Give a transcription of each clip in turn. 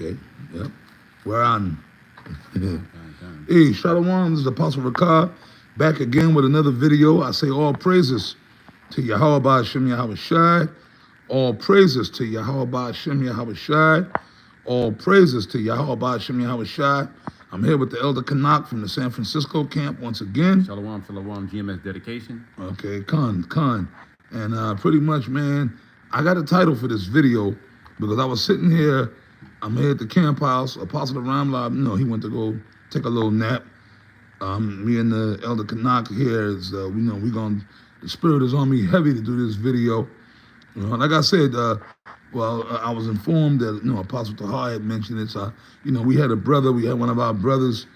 Okay. Yep. We're on. Hey, Shalom, this is Apostle Ricard, back again with another video. I say all praises to Yahweh Hashem Yahweh Shai. All praises to Yahweh Hashem Yahweh Shai. All praises to Yahweh Hashem Yahweh Shai. I'm here with the Elder Canuck from the San Francisco camp once again. Shalom, shalom, GMS dedication. Okay, Khan. And pretty much, man, I got a title for this video because I was sitting here, I'm here at the camp house. Apostle Ramla, he went to go take a little nap. Me and the Elder Canuck here is, the spirit is on me heavy to do this video. Like I said, I was informed that, Apostle Tahar had mentioned it. So, we had one of our brothers,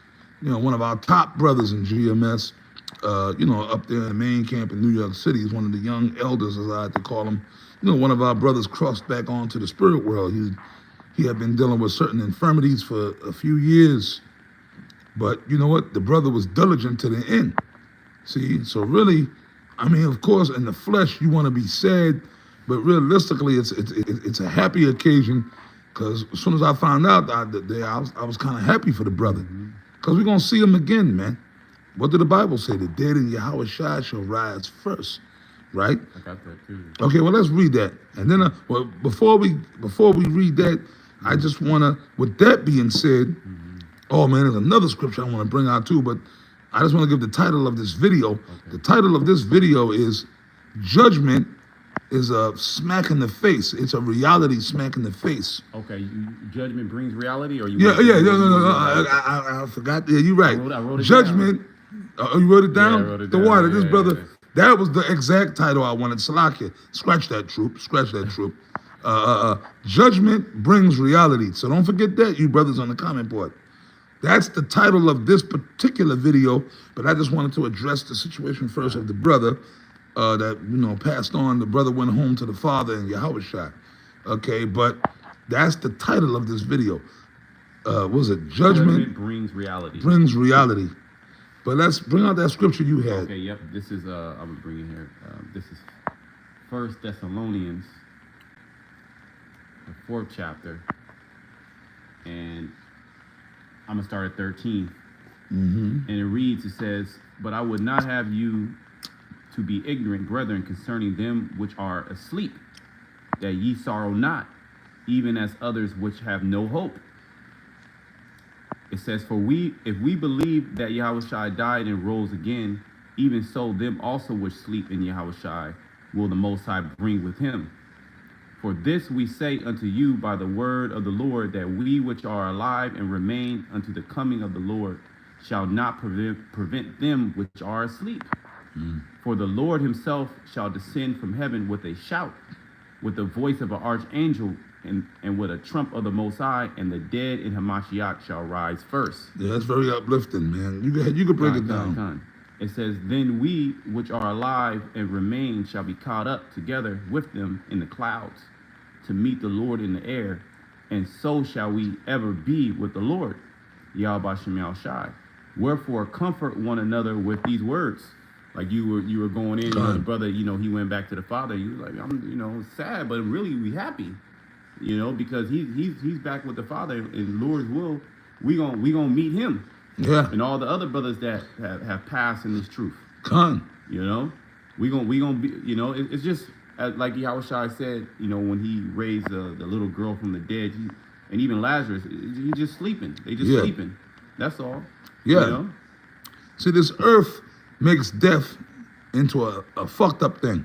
one of our top brothers in GMS, up there in the main camp in New York City. He's one of the young elders, as I like to call him. One of our brothers crossed back onto the spirit world. He had been dealing with certain infirmities for a few years. But you know what? The brother was diligent to the end. See, so really, of course, in the flesh, you want to be sad, but realistically, it's a happy occasion, because as soon as I found out that day, I was kind of happy for the brother, because we're going to see him again, man. What did the Bible say? The dead in Yahweh Shai shall rise first, right? I got that too. Okay, well, let's read that. And then, before we read that, I just want to, with that being said, oh man, there's another scripture I want to bring out too, but I just want to give the title of this video. Okay. The title of this video is Judgment is a smack in the face. It's a reality smack in the face. Okay, judgment brings reality, or you? No. I forgot. Yeah, you're right. I wrote it Judgment. down. You wrote it down? Yeah, I wrote it The down. water. This Yeah, brother. yeah. That was the exact title I wanted. Salakia. Scratch that troop. Judgment brings reality. So don't forget that, you brothers on the comment board. That's the title of this particular video, but I just wanted to address the situation first of the brother that, passed on. The brother went home to the father in Yahweh Shai. Okay, but that's the title of this video. Was it Judgment brings reality? Brings reality. But let's bring out that scripture you had. Okay, yep. This is, I'm going to bring it here. This is 1 Thessalonians, the 4th chapter. And I'm going to start at 13. And it reads, it says, "But I would not have you to be ignorant, brethren, concerning them which are asleep, that ye sorrow not, even as others which have no hope." It says, "For if we believe that Yahweh Shai died and rose again, even so them also which sleep in Yahweh Shai will the Most High bring with him. For this we say unto you by the word of the Lord, that we which are alive and remain unto the coming of the Lord shall not prevent them which are asleep. For the Lord himself shall descend from heaven with a shout, with the voice of an archangel, and with a trump of the Most High, and the dead in Hamashiach shall rise first." Yeah, that's very uplifting, man. You could break it down. It says, "Then we which are alive and remain shall be caught up together with them in the clouds to meet the Lord in the air, and so shall we ever be with the Lord, Yahweh Hashem Shai. Wherefore comfort one another with these words." Like you were going in, the brother, he went back to the father. He was like, "I'm, sad, but really we happy, because he's back with the father, and Lord's will, we gonna meet him." Yeah. And all the other brothers that have passed in this truth. We gonna be, it's just like Yahweh Shai said, when he raised the little girl from the dead, and even Lazarus, he's just sleeping. They just sleeping. That's all. Yeah. See, this earth makes death into a fucked up thing,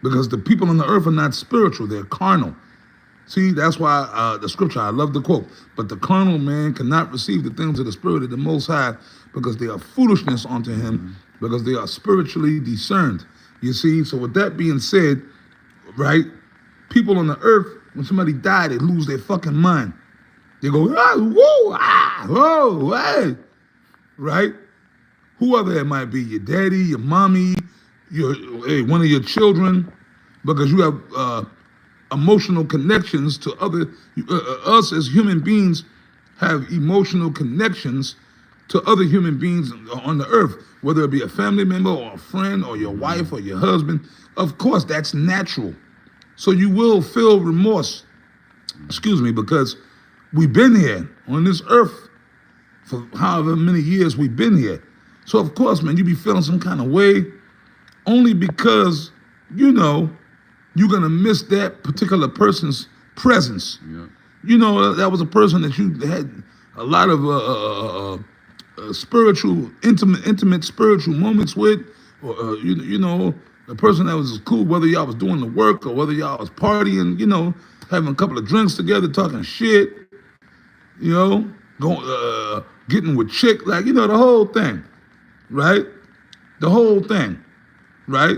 because the people on the earth are not spiritual, they're carnal. See, that's why the scripture, I love the quote, "But the carnal man cannot receive the things of the Spirit of the Most High, because they are foolishness unto him, because they are spiritually discerned." You see, so with that being said, right, people on the earth, when somebody died, they lose their fucking mind. They go, whoa, hey, right? Whoever it might be, your daddy, your mommy, one of your children, because you have emotional connections to us as human beings have emotional connections to other human beings on the earth, whether it be a family member or a friend or your wife or your husband. Of course, that's natural. So you will feel remorse, because We've been here on this earth for however many years we've been here. So of course, man, you be feeling some kind of way only because, you know, you're gonna miss that particular person's presence. Yeah. You know, that was a person that you had a lot of spiritual, intimate spiritual moments with, or you know, the person that was cool, whether y'all was doing the work or whether y'all was partying, you know, having a couple of drinks together, talking shit, you know, going, getting with chick, like, you know, the whole thing, right? The whole thing, right?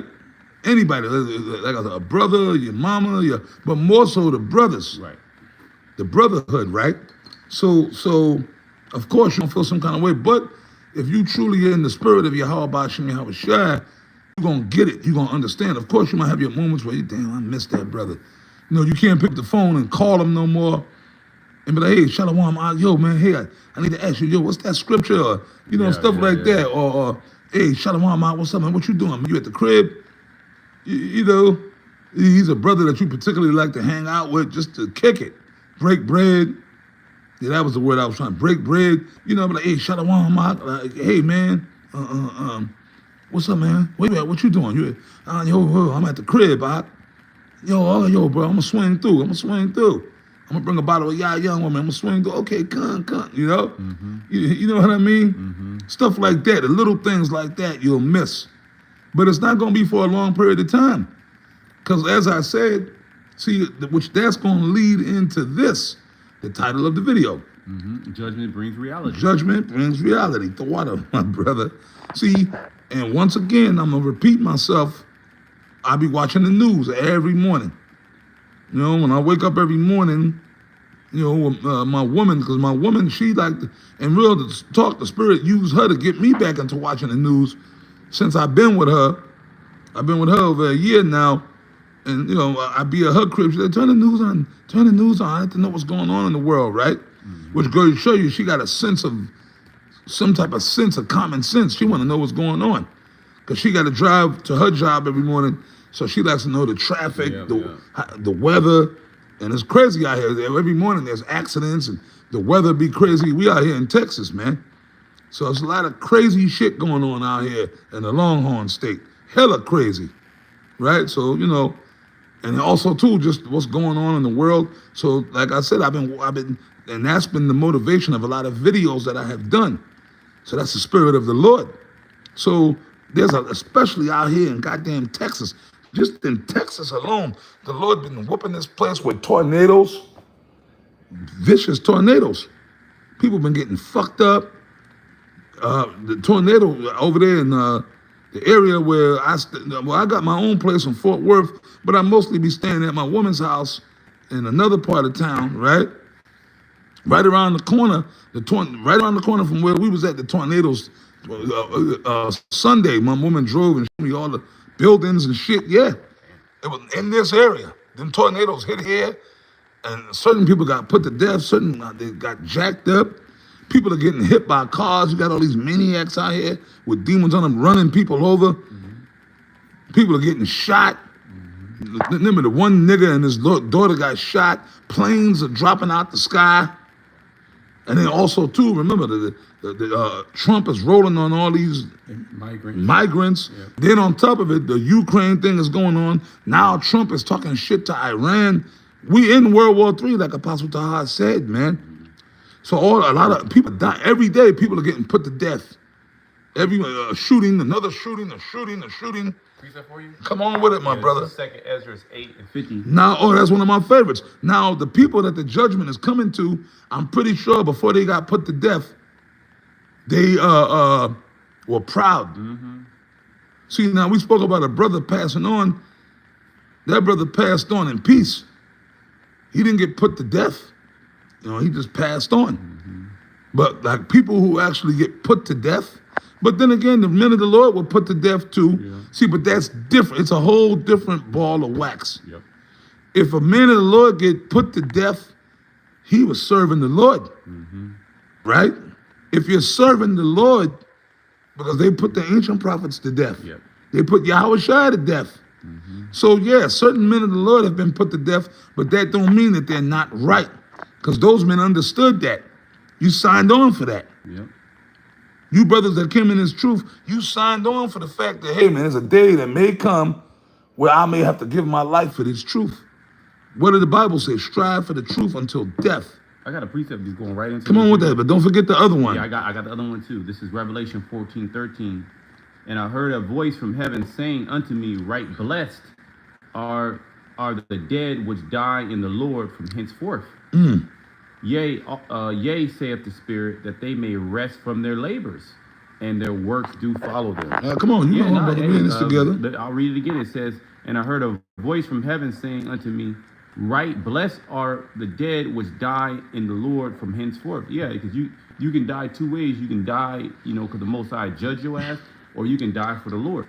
Anybody, like a brother, your mama, but more so the brothers, Right. the brotherhood, right? So of course you don't feel some kind of way, but if you truly are in the spirit of Yahweh Shem Yahweh Shai, you're gonna get it, you're gonna understand. Of course you might have your moments where you, damn, I miss that brother. You know, you can't pick the phone and call him no more and be like, hey, Shalom, yo, man, hey, I need to ask you, yo, what's that scripture? Or, you know, stuff like that. Or, hey, Shalom, what's up, man? What you doing? You at the crib? You know, he's a brother that you particularly like to hang out with just to kick it. Break bread. Yeah, that was the word I was trying to break bread. You know, be like, hey, Shalom, like, hey, man, what's up, man? Where you at? What you doing? Yo, I'm at the crib, Yo, bro, I'm gonna swing through. I'm gonna bring a bottle of young woman. I'm gonna swing through. Okay, come, you know? Mm-hmm. You know what I mean? Mm-hmm. Stuff like that, the little things like that you'll miss. But it's not gonna be for a long period of time. Because as I said, see, which that's gonna lead into this, the title of the video. Mm-hmm. Judgment brings reality. Judgment brings reality. The water, my brother. See, and once again, I'm gonna repeat myself. I be watching the news every morning. You know, when I wake up every morning, you know, my woman, because my woman, she like, and real to talk, the spirit used her to get me back into watching the news since I've been with her. I've been with her over a year now. And, you know, I be at her crib. She said, turn the news on. I have to know what's going on in the world, right? Mm-hmm. Which goes to show you she got a sense of, some type of sense of common sense. She want to know what's going on. Because she got to drive to her job every morning. So she likes to know the traffic, the weather. And it's crazy out here. Every morning there's accidents and the weather be crazy. We out here in Texas, man. So there's a lot of crazy shit going on out here in the Longhorn State. Hella crazy, right? So, you know, and also too, just what's going on in the world. So like I said, I've been, and that's been the motivation of a lot of videos that I have done. So that's the spirit of the Lord. So there's especially out here in goddamn Texas, just in Texas alone, the Lord been whooping this place with tornadoes, vicious tornadoes. People been getting fucked up. The tornado over there in the area where I got my own place in Fort Worth, but I mostly be staying at my woman's house in another part of town, right? Right around the corner, right around the corner from where we was at, the tornadoes. Sunday, my woman drove and showed me all the buildings and shit. Yeah, it was in this area. Them tornadoes hit here, and certain people got put to death. Certain they got jacked up. People are getting hit by cars. You got all these maniacs out here with demons on them running people over. Mm-hmm. People are getting shot. Mm-hmm. Remember the one nigga and his daughter got shot. Planes are dropping out the sky. And then also too, remember the Trump is rolling on all these migrants. Yep. Then on top of it, the Ukraine thing is going on. Now Trump is talking shit to Iran. We in World War III, like Apostle Taha said, man. So a lot of people die every day. People are getting put to death. Every shooting, another shooting, a shooting. Preset for you? Come on with it, my brother. Second Ezra 8:50. Now, that's one of my favorites. Now, the people that the judgment is coming to, I'm pretty sure before they got put to death, they were proud. Mm-hmm. See, now we spoke about a brother passing on. That brother passed on in peace. He didn't get put to death. You know, he just passed on. Mm-hmm. But like people who actually get put to death, but then again, the men of the Lord were put to death too. Yeah. See, but that's different. It's a whole different ball of wax. Yep. If a man of the Lord get put to death, he was serving the Lord, mm-hmm. right? If you're serving the Lord, because they put the ancient prophets to death. Yep. They put Yahweh Shai to death. Mm-hmm. So yeah, certain men of the Lord have been put to death, but that don't mean that they're not right. Because those men understood that. You signed on for that. Yep. You brothers that came in this truth, you signed on for the fact that, hey man, there's a day that may come where I may have to give my life for this truth. What did the Bible say? Strive for the truth until death. I got a precept that's going right into. Come on with that, but don't forget the other one. Yeah, I got the other one too. This is Revelation 14:13. And I heard a voice from heaven saying unto me, right blessed are the dead which die in the Lord from henceforth. Yea, saith the Spirit, that they may rest from their labors, and their works do follow them. Come on, you know, brother, we're in this together. I'll read it again. It says, and I heard a voice from heaven saying unto me, right blessed are the dead which die in the Lord from henceforth. Yeah, because you can die two ways. You can die, because the Most High judge your ass, or you can die for the Lord.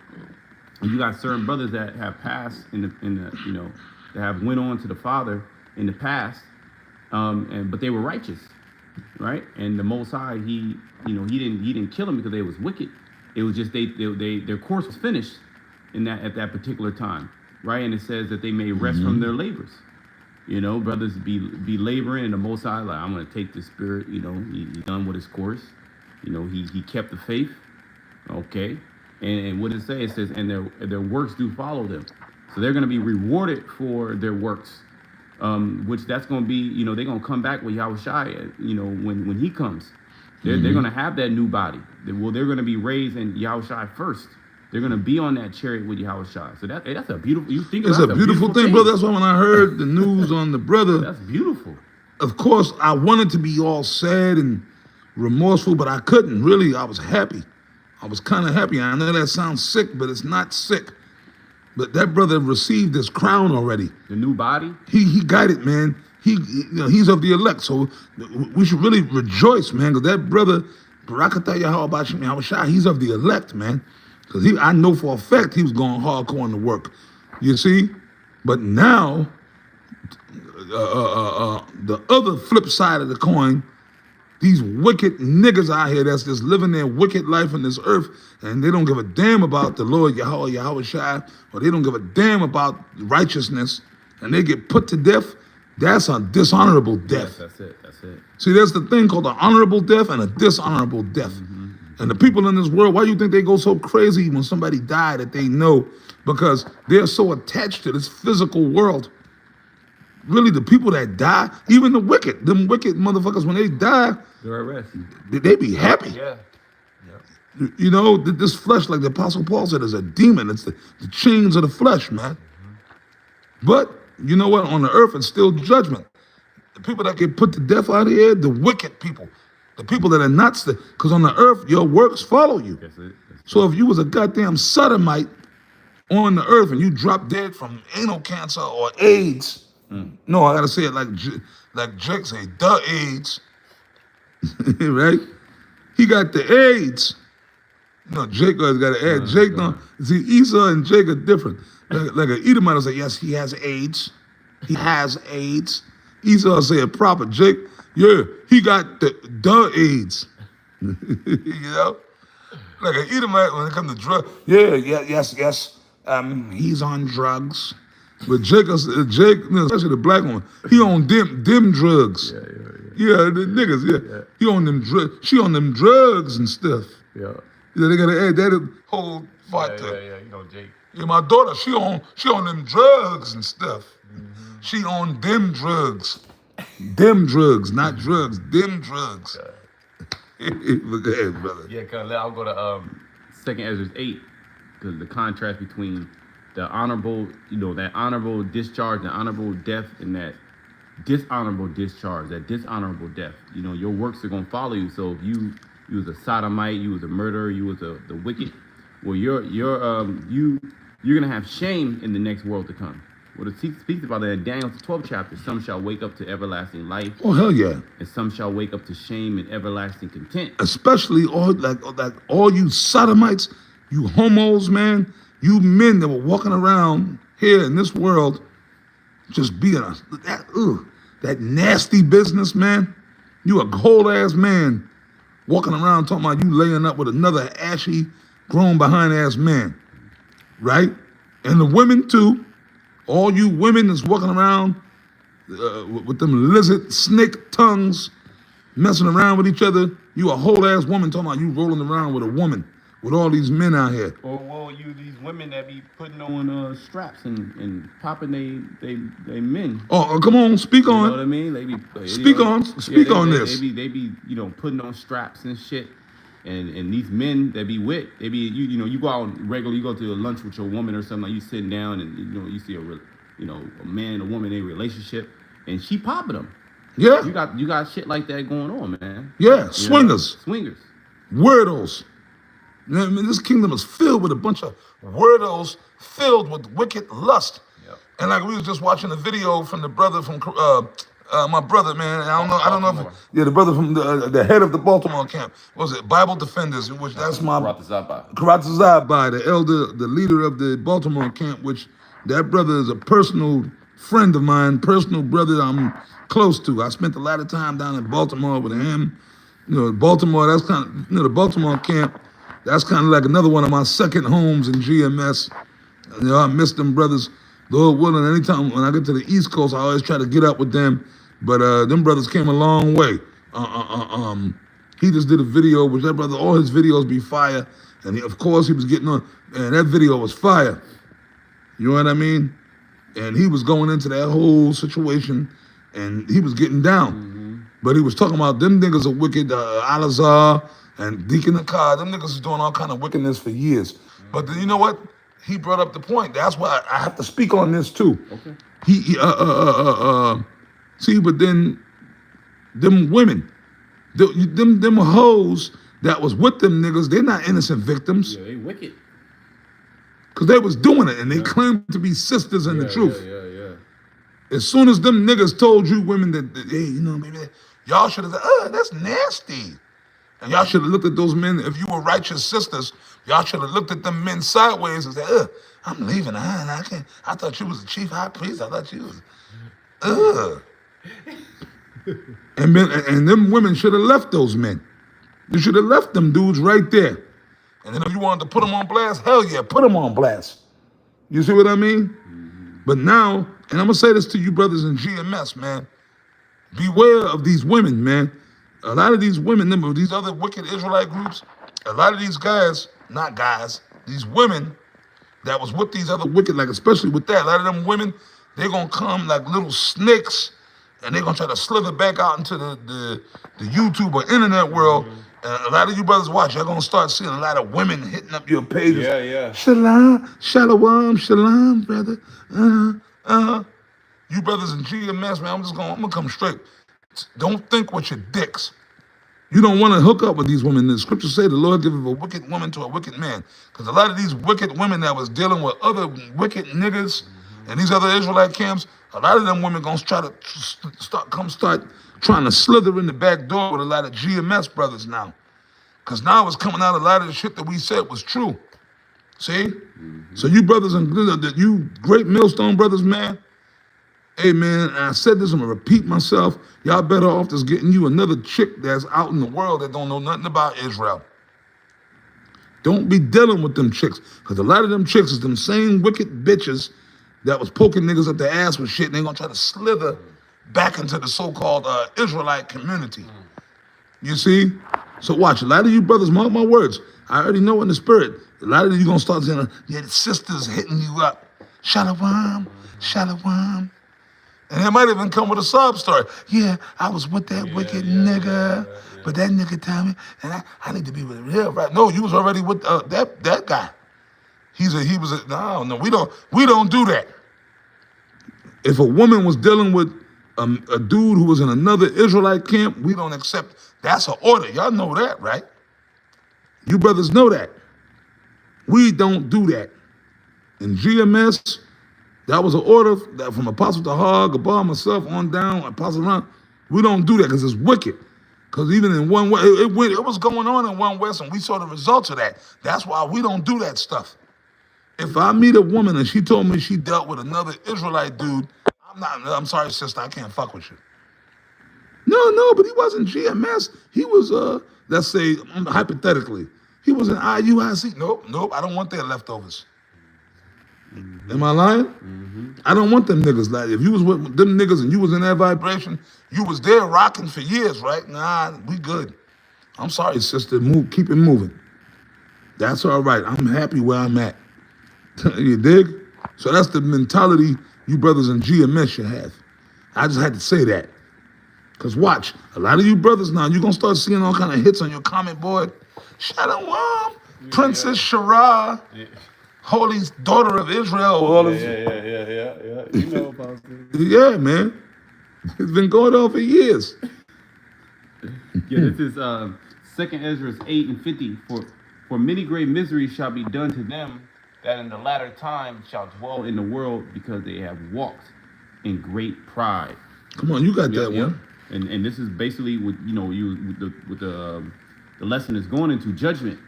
And you got certain brothers that have passed that have went on to the Father in the past, but they were righteous, right? And the Most High, he didn't kill them because they was wicked. It was just their course was finished at that particular time, right? And it says that they may rest from their labors. Brothers be laboring, and the Most High, like, I'm gonna take this spirit. He done with his course. He kept the faith. Okay, and what does it say? It says, and their works do follow them. So they're gonna be rewarded for their works. Which that's going to be, they're going to come back with Yahushua, when he comes. They're going to have that new body. They're going to be raised in Yahushua first. They're going to be on that chariot with Yahushua. So that's a beautiful, it's a beautiful thing, brother. That's why when I heard the news on the brother, that's beautiful. Of course, I wanted to be all sad and remorseful, but I couldn't. Really, I was happy. I was kind of happy. I know that sounds sick, but it's not sick. But that brother received his crown already. The new body? He got it, man. He's of the elect. So we should really rejoice, man, because that brother, Barakatah Yahushua, he's of the elect, man. Because I know for a fact he was going hardcore on the work. You see? But now, the other flip side of the coin, these wicked niggas out here that's just living their wicked life on this earth, and they don't give a damn about the Lord Yahushua, or they don't give a damn about righteousness, and they get put to death. That's a dishonorable death. Yes, that's it. See, there's the thing called an honorable death and a dishonorable death. And the people in this world, why do you think they go so crazy when somebody died that they know? Because they're so attached to this physical world. Really, the people that die, even the wicked, them wicked motherfuckers, when they die, they're at rest. They be happy. Yeah. This flesh, like the Apostle Paul said, is a demon. It's the chains of the flesh, man. But you know what? On the earth, it's still judgment. The people that get put to death out here, the wicked people, the people that are not, because on the earth, your works follow you. That's it. So if you was a goddamn sodomite on the earth and you drop dead from anal cancer or AIDS, no, I gotta say it like Jake say, the AIDS, right? He got the AIDS. Jake has got to add. Jake don't. See, Esau and Jake are different. Like an Edomite will say, yes, he has AIDS. He has AIDS. Esau will say it proper. Jake, yeah, he got the AIDS. Like an Edomite when it comes to drugs. Yes. He's on drugs. But Jake, especially the black one, he on them drugs. Yeah, the niggas, yeah. He on them drugs. She on them drugs and stuff. Yeah. They gotta add that whole fight to. Yeah, Jake. Yeah, my daughter, she on them drugs and stuff. She on them drugs. Them drugs, not drugs. Them drugs. But go ahead, brother. Yeah, cause I'll go to 2nd Ezra 8, because the contrast between the honorable, that honorable discharge, the honorable death, and that dishonorable discharge, that dishonorable death. Your works are gonna follow you. So if you was a sodomite, you was a murderer, you was the wicked, well, you're gonna have shame in the next world to come. Well, it speaks about that in Daniel 12th chapter. Some shall wake up to everlasting life. Oh hell yeah! And some shall wake up to shame and everlasting contempt. Especially all you sodomites, you homos, man, you men that were walking around here in this world, just being that nasty business, man. You a cold ass man walking around talking about you laying up with another ashy, grown behind ass man, right? And the women too. All you women that's walking around with them lizard snake tongues, messing around with each other. You a whole ass woman talking about you rolling around with a woman, with all these men out here. Or well, you these women that be putting on straps and popping they men. Oh, come on, speak on. You know what I mean? They be speak on this. They be putting on straps and shit. And these men that be with, they be you go out regularly, you go to a lunch with your woman or something, like you sitting down and you see a man and a woman in a relationship, and she popping them. Yeah. You got shit like that going on, man. Yeah, swingers. Swingers. Weirdos. You know what I mean? This kingdom is filled with a bunch of weirdos filled with wicked lust. Yep. And like we was just watching a video from the brother from my brother, man. I don't know if the brother from the head of the Baltimore camp. What was it Bible Defenders? Which that's my Karatazabai, the elder, the leader of the Baltimore camp. Which that brother is a personal friend of mine, personal brother I'm close to. I spent a lot of time down in Baltimore with him. Baltimore. That's kind of the Baltimore camp. That's kind of like another one of my second homes in GMS. I miss them brothers. Lord willing, anytime when I get to the East Coast, I always try to get up with them. But them brothers came a long way. He just did a video, which that brother, all his videos be fire. And of course, he was getting on, and that video was fire. You know what I mean? And he was going into that whole situation, and he was getting down. Mm-hmm. But he was talking about them niggas are wicked, Al-Azhar and Deacon Akkad. Them niggas is doing all kind of wickedness for years. Mm-hmm. But then, you know what? He brought up the point. That's why I have to speak on this too. Okay. See, but then them women, them hoes that was with them niggas, they're not innocent victims. Yeah, they wicked. Cause they was doing it and they claimed to be sisters in the truth. Yeah. As soon as them niggas told you women that hey, maybe y'all should have said, that's nasty. And y'all should have looked at those men, if you were righteous sisters, y'all should have looked at them men sideways and said, I'm leaving. I thought you was the chief high priest. I thought you was, And them women should have left those men. You should have left them dudes right there. And then if you wanted to put them on blast, hell yeah, put them on blast. You see what I mean? Mm-hmm. But now, and I'm going to say this to you brothers in GMS, man, beware of these women, man. A lot of these women, these other wicked Israelite groups, a lot of these guys, not guys, these women that was with these other wicked, like especially with that, a lot of them women, they're going to come like little snakes and they're going to try to slither back out into the YouTube or internet world. Mm-hmm. And a lot of you brothers watch, you're going to start seeing a lot of women hitting up your pages. Yeah. Shalom, brother. You brothers in GMS, man, I'm going to come straight. Don't think with your dicks. You don't want to hook up with these women. The scriptures say the Lord giveth a wicked woman to a wicked man. Because a lot of these wicked women that was dealing with other wicked niggas and these other Israelite camps, a lot of them women going to try to start trying to slither in the back door with a lot of GMS brothers now. Because now it's coming out a lot of the shit that we said was true. See? Mm-hmm. So you brothers and you great millstone brothers, man, hey, man, I said this, I'm going to repeat myself. Y'all better off just getting you another chick that's out in the world that don't know nothing about Israel. Don't be dealing with them chicks, because a lot of them chicks is them same wicked bitches that was poking niggas up the ass with shit, and they're going to try to slither back into the so-called Israelite community. You see? So watch, a lot of you brothers, mark my words, I already know in the spirit, a lot of you going to start saying, yeah, the sisters hitting you up. Shalom. And it might even come with a sob story. Yeah, I was with that wicked nigga, but that nigga told me, and I need to be with him, right? No, you was already with that guy. No, we don't do that. If a woman was dealing with a dude who was in another Israelite camp, we don't accept. That's an order. Y'all know that, right? You brothers know that. We don't do that. In GMS, that was an order that from Apostle Tahar, Gabar, myself, on down, Apostle Ron. We don't do that because it's wicked. Because even in one way, it was going on in One West, and we saw the results of that. That's why we don't do that stuff. If I meet a woman and she told me she dealt with another Israelite dude, I'm sorry, sister, I can't fuck with you. No, but he wasn't GMS. He was, let's say, hypothetically, he was an IUIC. Nope, I don't want their leftovers. Am I lying? I don't want them niggas. Like, if you was with them niggas and you was in that vibration, you was there rocking for years, right? Nah, we good. I'm sorry, sister. Keep it moving. That's all right. I'm happy where I'm at. You dig? So that's the mentality you brothers in GMS should have. I just had to say that. Because watch, a lot of you brothers now, you're going to start seeing all kind of hits on your comment board. Shalom, Princess Shara, Holy Daughter of Israel. All this. Yeah. You know about this. Yeah, man. It's been going on for years. Yeah, this is 2nd Ezra 8:50. For many great miseries shall be done to them that in the latter time shall dwell in the world, because they have walked in great pride. Come on, you got that one. And this is basically what the lesson is going into judgment.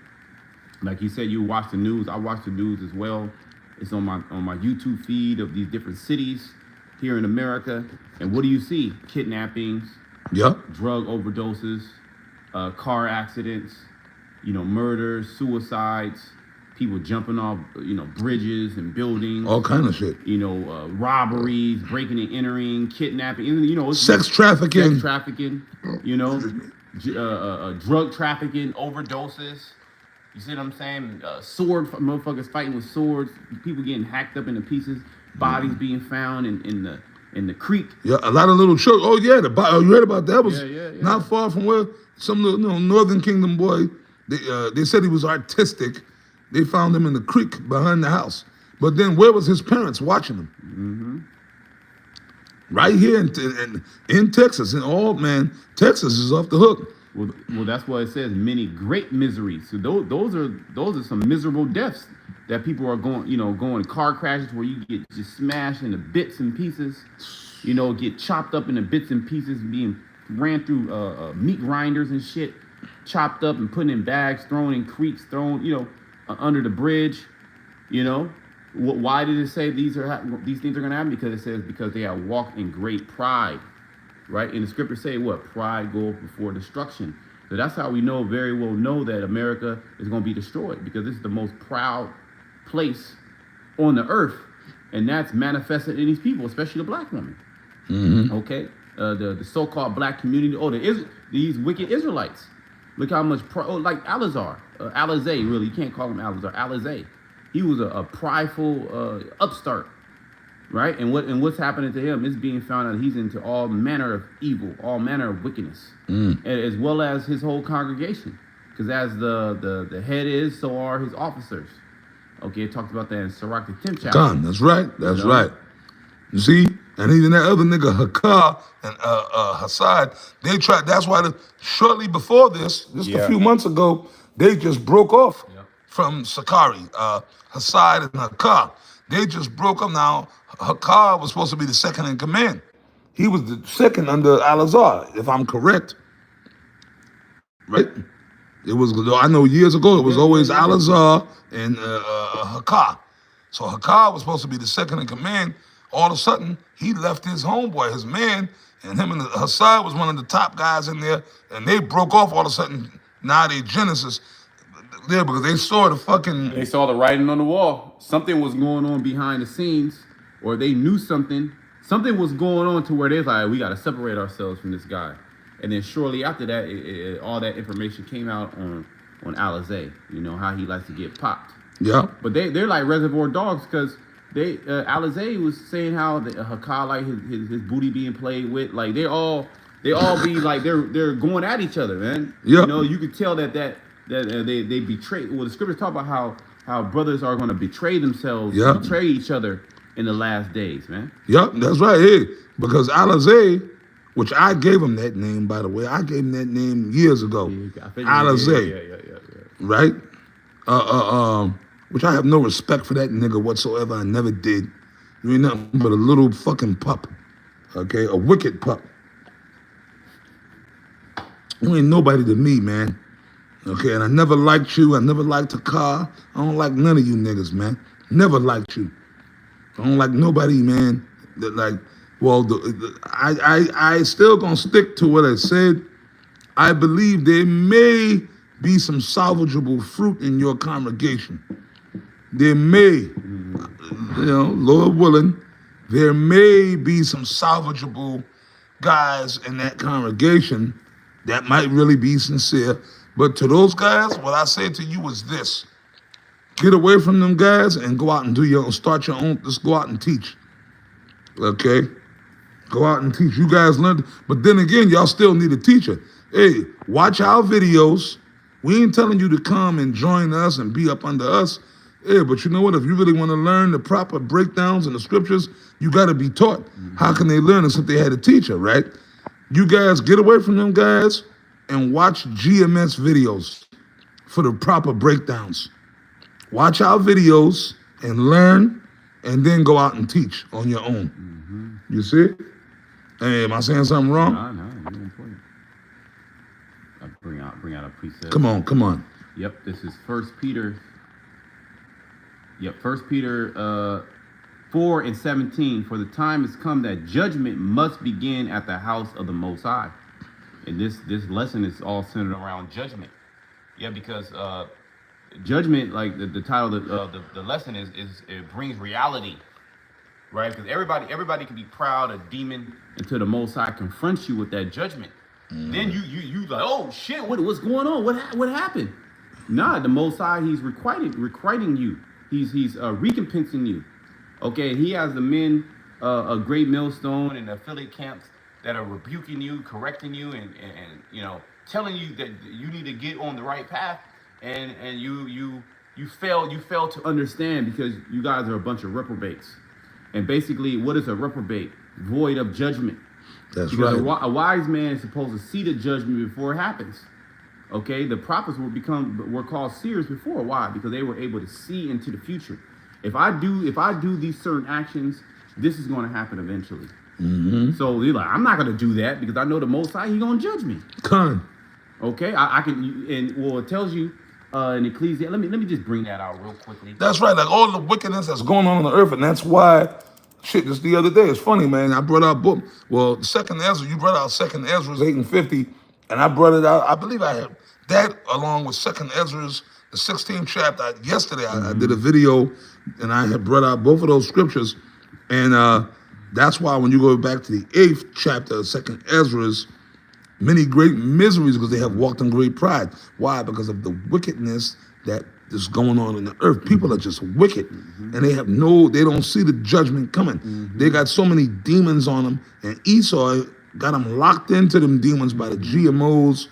Like you said, you watch the news. I watch the news as well. It's on my YouTube feed of these different cities here in America. And what do you see? Kidnappings, drug overdoses, car accidents, murders, suicides, people jumping off, bridges and buildings. All kind of shit. Robberies, breaking and entering, kidnapping, sex trafficking. Drug trafficking, overdoses. You see what I'm saying? Motherfuckers fighting with swords, people getting hacked up into pieces, bodies being found in the creek. Yeah, a lot of little children. Oh yeah, you heard about that? That was not far from where some little Northern Kingdom boy. They said he was artistic. They found him in the creek behind the house. But then where was his parents watching him? Right here in Texas. And Texas is off the hook. Well, that's what it says. Many great miseries. So those are some miserable deaths that people are going car crashes where you get just smashed into bits and pieces. Get chopped up into bits and pieces, being ran through meat grinders and shit, chopped up and put in bags, thrown in creeks, thrown under the bridge. Why did it say these things are going to happen? Because it says because they have walked in great pride. Right? And the scriptures say what? Pride goeth before destruction. So that's how we very well know that America is going to be destroyed, because this is the most proud place on the earth. And that's manifested in these people, especially the black women. Okay? The so-called black community. These wicked Israelites. Look how much, like Alizar. Alizé, really. You can't call him Alizar. Alizé. He was a prideful upstart. Right? And what's happening to him is being found out he's into all manner of evil, all manner of wickedness, as well as his whole congregation. Because as the head is, so are his officers. Okay, it talks about that in Sirach the 10th chapter. Con, that's right. That's right. You see? And even that other nigga, Hakar and Hassad, they tried. That's why shortly before this, just a few months ago, they just broke off from Sakari, Hassad and Hakar. They just broke up. Now, Hakar was supposed to be the second in command. He was the second under Alazar, if I'm correct. Right? It was, I know years ago, it was always Alazar and Hakar. So Hakar was supposed to be the second in command. All of a sudden, he left his homeboy, his man, and him and Hassad was one of the top guys in there, and they broke off all of a sudden. Now they Genesis. Yeah, because they saw They saw the writing on the wall. Something was going on behind the scenes, or they knew something. Something was going on to where they're like, we got to separate ourselves from this guy. And then shortly after that, all that information came out on Alizé. How he likes to get popped. Yeah. But they're like reservoir dogs, because Alizé was saying how Hakar like his booty being played with. Like they all be like they're going at each other, man. Yeah. You could tell that they betray. Well, the scriptures talk about how brothers are going to betray themselves, betray each other in the last days, man. Yep, that's right. Hey, because Alizé, which I gave him that name, by the way, I gave him that name years ago. Alizé, right? Which I have no respect for that nigga whatsoever. I never did. You ain't nothing but a little fucking pup, okay? A wicked pup. You ain't nobody to me, man. Okay, and I never liked you. I never liked Hakar. I don't like none of you niggas, man. Never liked you. I don't like nobody, man. I still gonna stick to what I said. I believe there may be some salvageable fruit in your congregation. There may. Lord willing, there may be some salvageable guys in that congregation that might really be sincere. But to those guys, what I say to you is this: get away from them guys and go out and start your own. Just go out and teach. Okay, go out and teach. You guys learn, but then again, y'all still need a teacher. Hey, watch our videos. We ain't telling you to come and join us and be up under us. Yeah, but you know what? If you really want to learn the proper breakdowns in the scriptures, you got to be taught. How can they learn unless they had a teacher, right? You guys get away from them guys and watch GMS videos for the proper breakdowns. Watch our videos and learn, and then go out and teach on your own. You see? Hey, am I saying something wrong? No, you're on point. I bring out a precept. Come on. Yep, this is 1 Peter. Yep, 1 Peter 4:17. For the time has come that judgment must begin at the house of the Most High. And this lesson is all centered around judgment. Yeah, because judgment, like the title of the lesson is it brings reality, right? Because everybody can be proud, a demon, until the Most High confronts you with that judgment. Then you like, oh shit, what's going on? What happened? Nah, the Most High, he's requiting you. He's recompensing you. Okay, he has the men, a great millstone and affiliate camps that are rebuking you, correcting you, and telling you that you need to get on the right path, and you fail to understand because you guys are a bunch of reprobates. And basically, what is a reprobate? Void of judgment. That's because right. A wise man is supposed to see the judgment before it happens. Okay, the prophets were called seers before. Why? Because they were able to see into the future. If I do these certain actions, this is going to happen eventually. So they're like, I'm not going to do that because I know the Most High, He's going to judge me. Okay, I can, it tells you in Ecclesiastes. Let me just bring that out real quickly. That's right. Like all the wickedness that's going on the earth, and that's why. Shit, just the other day, it's funny, man. I brought out book. Well, Second Ezra, you brought out Second Ezra's 8 and 50, and I brought it out. I believe I had that along with Second Ezra's the 16th chapter. Yesterday, I did a video, and I had brought out both of those scriptures, and that's why when you go back to the 8th chapter of Second Ezra's, many great miseries because they have walked in great pride. Why? Because of the wickedness that is going on in the earth. People are just wicked, and they don't see the judgment coming. They got so many demons on them, and Esau got them locked into them demons by the GMOs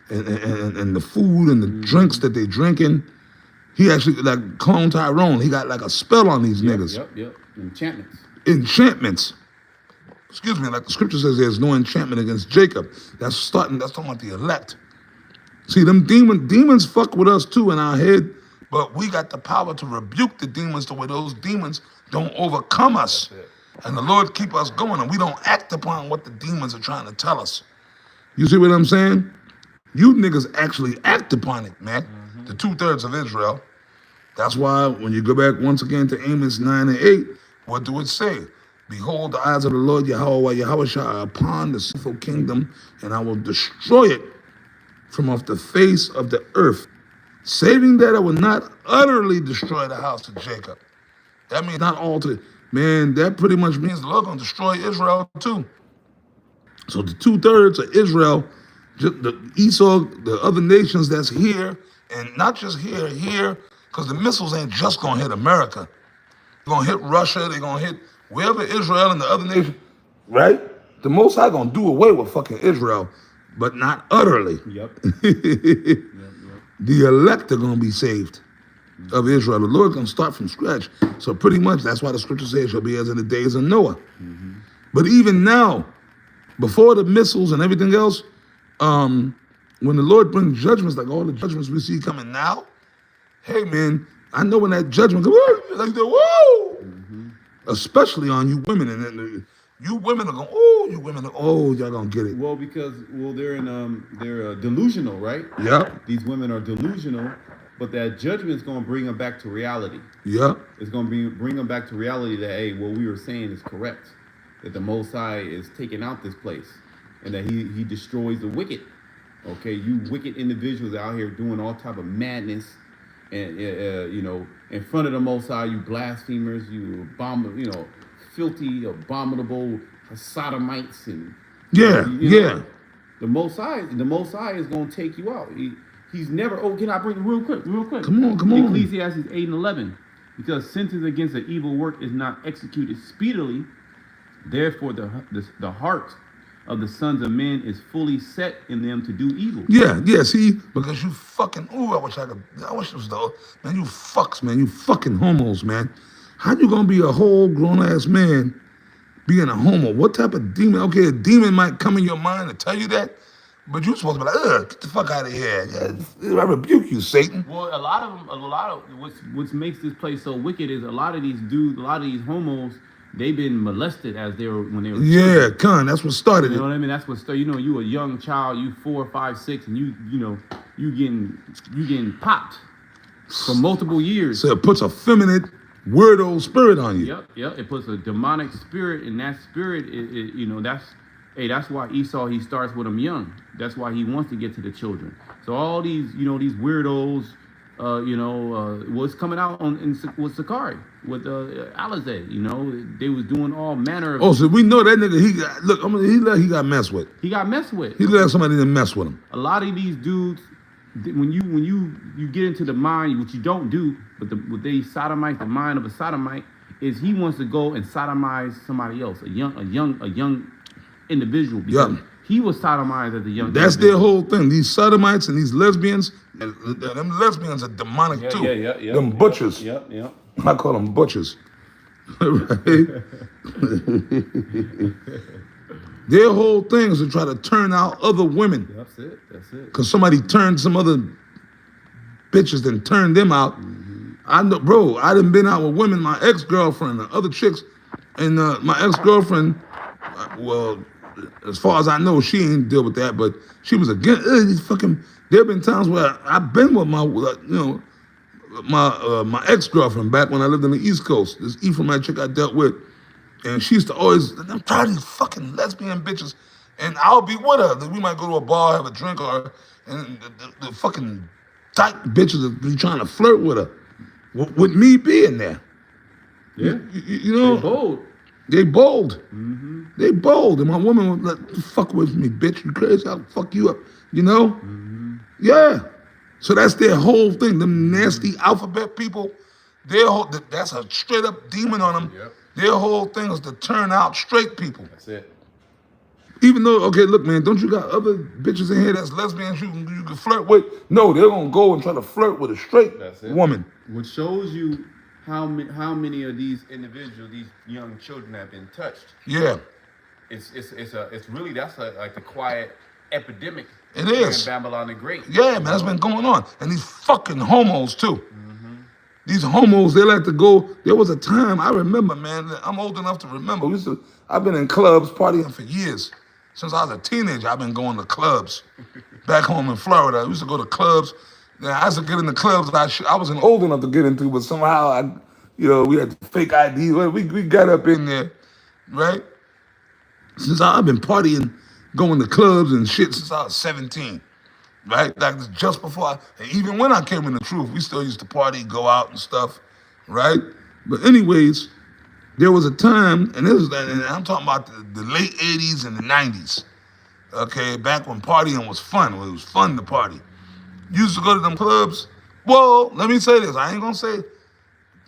and the food and the drinks that they drinking. He actually, like Clone Tyrone, he got like a spell on these niggas. Yep. Enchantments. Excuse me, like the scripture says, there's no enchantment against Jacob. That's talking about the elect. See, them demons fuck with us too in our head, but we got the power to rebuke the demons the way those demons don't overcome us. And the Lord keep us going, and we don't act upon what the demons are trying to tell us. You see what I'm saying? You niggas actually act upon it, man. The 2/3 of Israel. That's why when you go back once again to Amos 9 and 8, what do it say? Behold, the eyes of the Lord Yahweh are upon the sinful kingdom, and I will destroy it from off the face of the earth, saving that I will not utterly destroy the house of Jacob. That means not alter. Man, that pretty much means the Lord going to destroy Israel too. So the 2/3 of Israel, the Esau, the other nations that's here, and not just here, because the missiles ain't just going to hit America. They're going to hit Russia, they're going to hit wherever Israel and the other nations, right? The Most High going to do away with fucking Israel, but not utterly. Yep. The elect are going to be saved of Israel. The Lord's going to start from scratch. So pretty much that's why the scripture says it shall be as in the days of Noah. But even now, before the missiles and everything else, when the Lord brings judgments, like all the judgments we see coming now, hey man, I know when that judgment comes, like the whoa, especially on you women, and then you women are going, y'all gonna get it. Well, because they're delusional, right? Yeah. These women are delusional, but that judgment is going to bring them back to reality. Yeah. It's going to bring them back to reality that, hey, what we were saying is correct, that the Most High is taking out this place, and that he destroys the wicked. Okay, you wicked individuals out here doing all type of madness, and in front of the Most High, you blasphemers, filthy, abominable sodomites, and Yeah, yeah. the Most High is going to take you out. He's never. Oh, can I bring real quick? Come on, come on. Ecclesiastes 8:11, because sentence against an evil work is not executed speedily. Therefore, the heart of the sons of men is fully set in them to do evil. Yeah, yeah, see, because you fucking, I wish it was the, man, you fucks, man, you fucking homos, man. How you gonna be a whole grown-ass man being a homo? What type of demon? Okay, a demon might come in your mind and tell you that, but you're supposed to be like, get the fuck out of here. Yeah, I rebuke you, Satan. Well, a lot of what makes this place so wicked is a lot of these dudes, a lot of these homos, they've been molested when they were Yeah, con, that's what started You know it. what I mean? That's what started. You a young child, you 4, 5, 6, and you getting popped for multiple years. So it puts a feminine, weirdo spirit on you. Yep. It puts a demonic spirit, and that spirit, that's why Esau, he starts with them young. That's why he wants to get to the children. So all these, these weirdos, was coming out with Sakari, with Alizé. They was doing all manner of. Oh, so we know that nigga. He got messed with. He got messed with. He let somebody to mess with him. A lot of these dudes, when you get into the mind, which you don't do, but what they sodomite, the mind of a sodomite is he wants to go and sodomize somebody else, a young individual. Because he was sodomized as a young. That's their whole thing. These sodomites and these lesbians, and them lesbians are demonic too. Yeah. Them butchers. Yep. I call them butchers. Right? Their whole thing is to try to turn out other women. That's it. Because somebody turned some other bitches and turned them out. Mm-hmm. I know, bro, I done been out with women, my ex-girlfriend and other chicks, and my ex-girlfriend, well, as far as I know, she ain't deal with that, but she was against these fucking, there have been times where I've been with my ex-girlfriend back when I lived on the East Coast, this Ephraimite chick I dealt with, and she used to always, I'm tired of these fucking lesbian bitches, and I'll be with her. We might go to a bar, have a drink, and the fucking tight bitches will be trying to flirt with her, with me being there. Yeah. You know? They're bold. They bold. Mm-hmm. They bold. And my woman was like, fuck with me, bitch. You crazy? I'll fuck you up. You know? Mm-hmm. Yeah. So that's their whole thing. Them nasty alphabet people, that's a straight up demon on them. Yep. Their whole thing is to turn out straight people. That's it. Even though, okay, look, man, don't you got other bitches in here that's lesbians you can flirt with? No, they're going to go and try to flirt with a straight woman. Which shows you how many of these individuals, these young children, have been touched. Yeah. It's really, that's like the quiet epidemic. It is. In Babylon the Great. Yeah, man, that's been going on. And these fucking homos, too. Mm-hmm. These homos, they like to go. There was a time, I remember, man, I'm old enough to remember. I've been in clubs partying for years. Since I was a teenager, I've been going to clubs. Back home in Florida, I used to go to clubs. Now, I used to get in the clubs I wasn't old enough to get into, but somehow, we had fake ID. We got up in there, right? Since I've been partying, going to clubs and shit since I was 17, right? Like just before, and even when I came in the truth, we still used to party, go out and stuff, right? But anyways, there was a time, and I'm talking about the late 80s and the 90s, okay? Back when partying was fun, when it was fun to party. You used to go to them clubs. Well, let me say this. I ain't gonna say,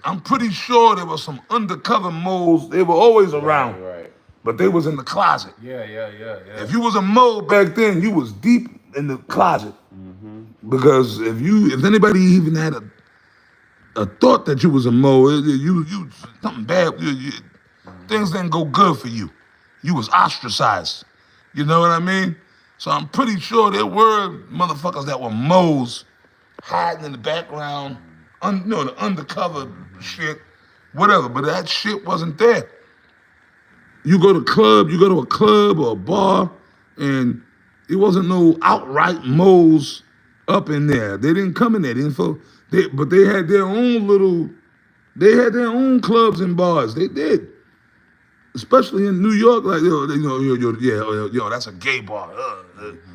I'm pretty sure there was some undercover moles. They were always around. Right. But they was in the closet. Yeah. If you was a mole back then, you was deep in the closet. Mm-hmm. Because if anybody even had a thought that you was a mole, you something bad, things didn't go good for you. You was ostracized. You know what I mean? So I'm pretty sure there were motherfuckers that were moles hiding in the background, the undercover shit, whatever. But that shit wasn't there. You go to a club or a bar, and it wasn't no outright moles up in there. They didn't come in there. But they had their own clubs and bars. They did. Especially in New York, like, that's a gay bar.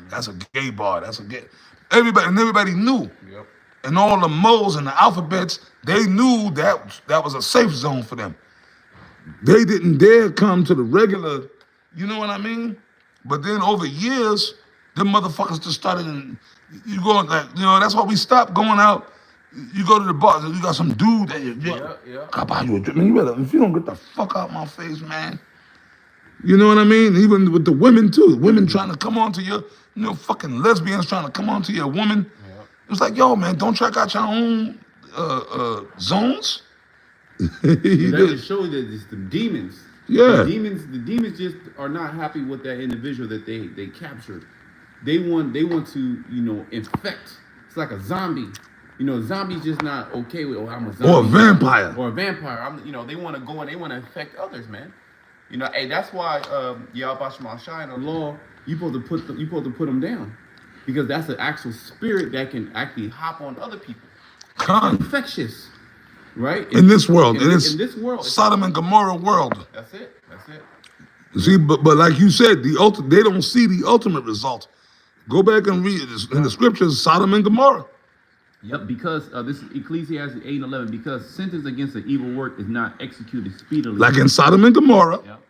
That's a gay bar. That's a gay. Everybody knew. Yep. and all the modes and the alphabets, they knew that was a safe zone for them. They didn't dare come to the regular, you know what I mean? But then over years, them motherfuckers just started, and you going like, that's why we stopped going out. You go to the bar, you got some dude that Yeah. I'll buy you a drink. Man, you better, if you don't get the fuck out my face, man. You know what I mean? Even with the women too. Women trying to come onto your, fucking lesbians trying to come onto your woman. Yep. It's like, yo, man, don't check out your own zones. That just shows that it's the demons. Yeah. The demons just are not happy with that individual that they captured. They want to, infect. It's like a zombie. Zombies just not okay with, I'm a zombie. Or a vampire. Or a vampire. They want to go and they want to infect others, man. Hey, that's why Yahweh Shai in the law, you supposed to put them down, because that's an actual spirit that can actually hop on other people. Con. Infectious, right? In this world, in this world, Sodom and Gomorrah world. That's it. See, but like you said, they don't see the ultimate result. Go back and read in the scriptures, Sodom and Gomorrah. Yep, because this is Ecclesiastes 8:11. Because sentence against an evil work is not executed speedily. Like in Sodom and Gomorrah. Yep.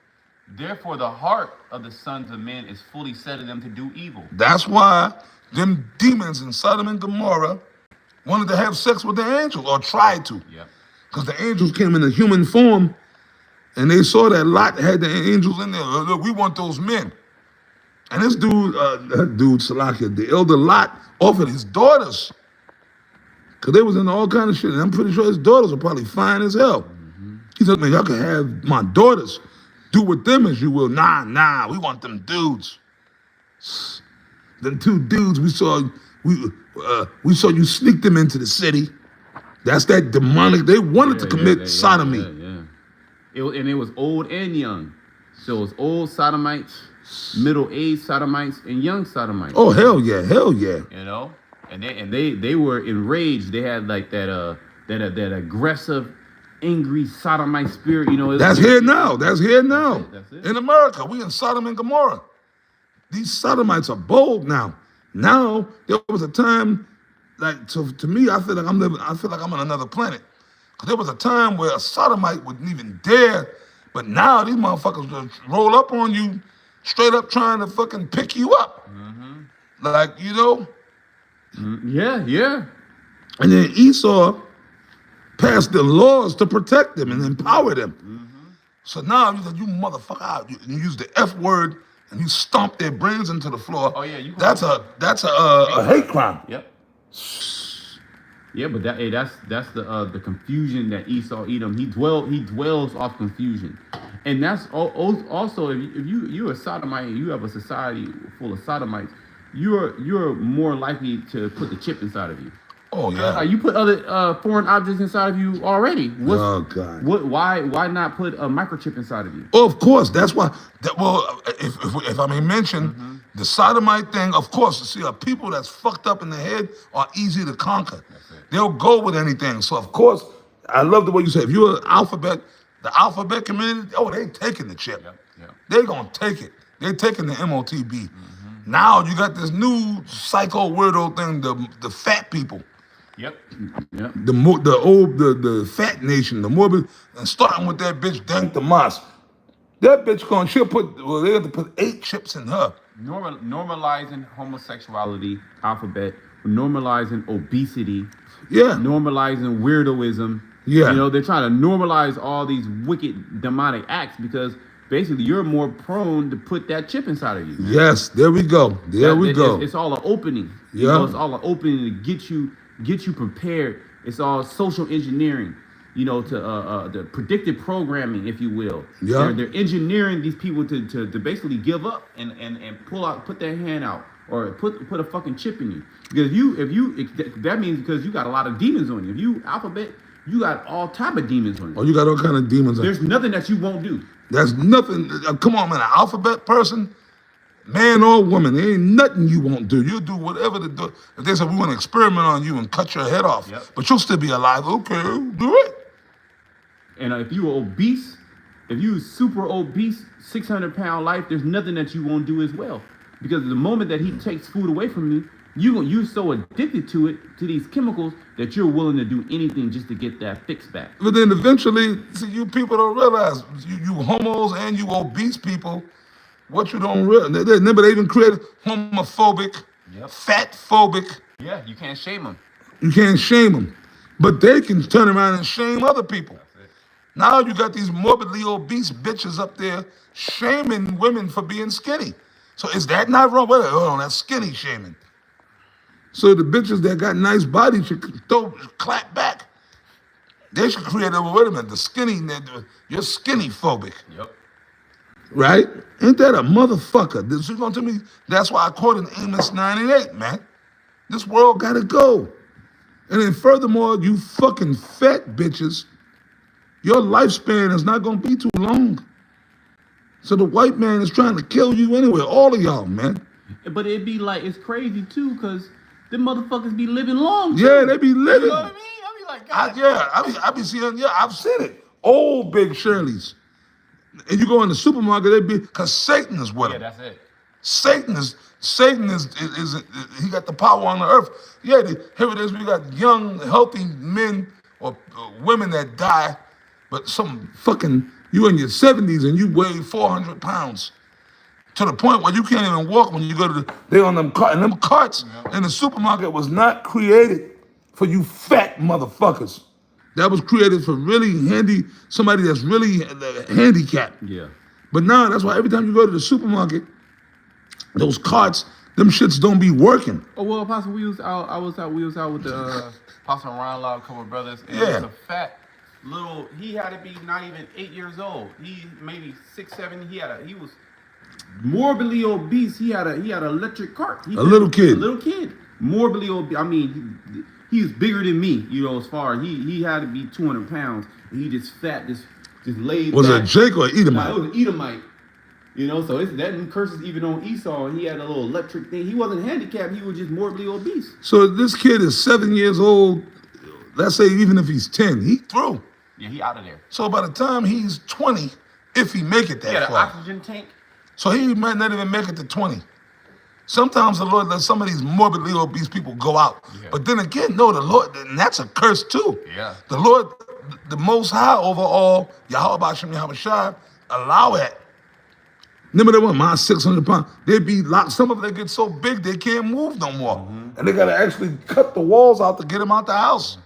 Therefore, the heart of the sons of men is fully set in them to do evil. That's why them demons in Sodom and Gomorrah wanted to have sex with the angels, or tried to. Yep. Because the angels came in a human form, and they saw that Lot had the angels in there. Look, we want those men. And this dude, Salakia, the elder Lot, offered his daughters. Because they was in all kind of shit. And I'm pretty sure his daughters are probably fine as hell. Mm-hmm. He said, man, y'all can have my daughters. Do with them as you will. Nah, we want them dudes. Them two dudes we saw you sneak them into the city. That's that demonic. They wanted to commit sodomy. And it was old and young. So it was old sodomites, middle-aged sodomites, and young sodomites. Oh, hell yeah. And they were enraged. They had like that aggressive, angry sodomite spirit. That's here now. That's it. In America, we in Sodom and Gomorrah. These sodomites are bold now. Now there was a time, like to me, I feel like I'm on another planet. Cause there was a time where a sodomite wouldn't even dare, but now these motherfuckers just roll up on you, straight up trying to fucking pick you up. Mm-hmm. Like, Yeah. And then Esau passed the laws to protect them and empower them. Mm-hmm. So now you said, you motherfucker, you use the F word and you stomp their brains into the floor. Oh yeah, that's a hate crime. Yep. Yeah, but that's the confusion that Esau Edom, he dwells off confusion, and that's also if you're a sodomite and you have a society full of sodomites, you're more likely to put the chip inside of you. Oh yeah. You put other foreign objects inside of you already. Oh God. Why not put a microchip inside of you? Oh, of course. That's why. If I may mention the sodomite thing, of course. You see, people that's fucked up in the head are easy to conquer. They'll go with anything. So of course, I love the way you say. If you're the alphabet community, they taking the chip. Yep. They gonna take it. They taking the MOTB. Now you got this new psycho weirdo thing, the fat people. Yep. The fat nation, the morbid, and starting with that bitch Dank the Moss. That bitch they have to put 8 chips in her. Normalizing homosexuality, alphabet, normalizing obesity, normalizing weirdoism. Yeah. They're trying to normalize all these wicked demonic acts because basically you're more prone to put that chip inside of you. Man. Yes, there we go. It's all an opening. Yeah. It's all an opening to get you prepared. It's all social engineering, to the predictive programming, if you will. Yeah. They're engineering these people to basically give up and put their hand out or put a fucking chip in you. Because that means because you got a lot of demons on you. If you alphabet, you got all type of demons on you. Oh, you got all kind of demons on you. There's nothing that you won't do. There's nothing. Come on, man. An alphabet person, man or woman, there ain't nothing you won't do. You'll do whatever to do. If they say we want to experiment on you and cut your head off, but you'll still be alive. Okay, do it. And if you were obese, if you super obese, 600-pound life, there's nothing that you won't do as well. Because the moment that he takes food away from you, You so addicted to it, to these chemicals, that you're willing to do anything just to get that fix back. But then eventually, see, you people don't realize, you homos and you obese people, what you don't realize. Remember, they even created homophobic, fat phobic. Yeah, you can't shame them. You can't shame them. But they can turn around and shame other people. Now you got these morbidly obese bitches up there shaming women for being skinny. So is that not wrong? Well, hold on, that's skinny shaming. So the bitches that got nice bodies should clap back. They should create a, wait a minute, you're skinny phobic. Yep. Right? Ain't that a motherfucker? This is gonna tell me, that's why I quoted Amos 98, man. This world gotta go. And then furthermore, you fucking fat bitches, your lifespan is not gonna be too long. So the white man is trying to kill you anyway, all of y'all, man. But it'd be like, it's crazy too, because them motherfuckers be living long too. Yeah, they be living. You know what I mean? I be like, God. I be seeing, I've seen it. Old Big Shirley's. And you go in the supermarket, they be, because Satan is with them. Yeah, that's it. Satan is he got the power on the earth. Yeah, here it is, we got young, healthy men or women that die, but some fucking, you in your 70s and you weigh 400 pounds. To the point where you can't even walk when you go to they on them carts. And them carts in the supermarket was not created for you fat motherfuckers. That was created for really somebody that's really handicapped. Yeah. But now that's why every time you go to the supermarket, those carts, them shits don't be working. Oh well, Apostle, we was out with the Apostle Ron Law, a couple of brothers, and Yeah. it was a fat little. He had to be not even 8 years old. He maybe 6, 7. He was morbidly obese. He had an electric cart. A little kid. Morbidly obese. I mean, he's bigger than me. You know, as far he had to be 200 pounds. And he just fat, just laid. Was back. it a Jake or Edomite? Nah, it was an Edomite. You know, so that curses even on Esau. He had a little electric thing. He wasn't handicapped. He was just morbidly obese. So this kid is 7 years old. Let's say even if he's 10, he through. Yeah, he out of there. So by the time he's 20, if he make it that He had an far. oxygen tank. So he might not even make it to 20. Sometimes the Lord lets some of these morbidly obese people go out. Yeah. But then again, no, the Lord, and that's a curse too. Yeah. The Lord, the Most High over all, Yahweh Bashem Yahweh Shai, allow it. Remember that one, my 600 pounds, they be locked. Some of them get so big they can't move no more. Mm-hmm. And they gotta actually cut the walls out to get them out the house.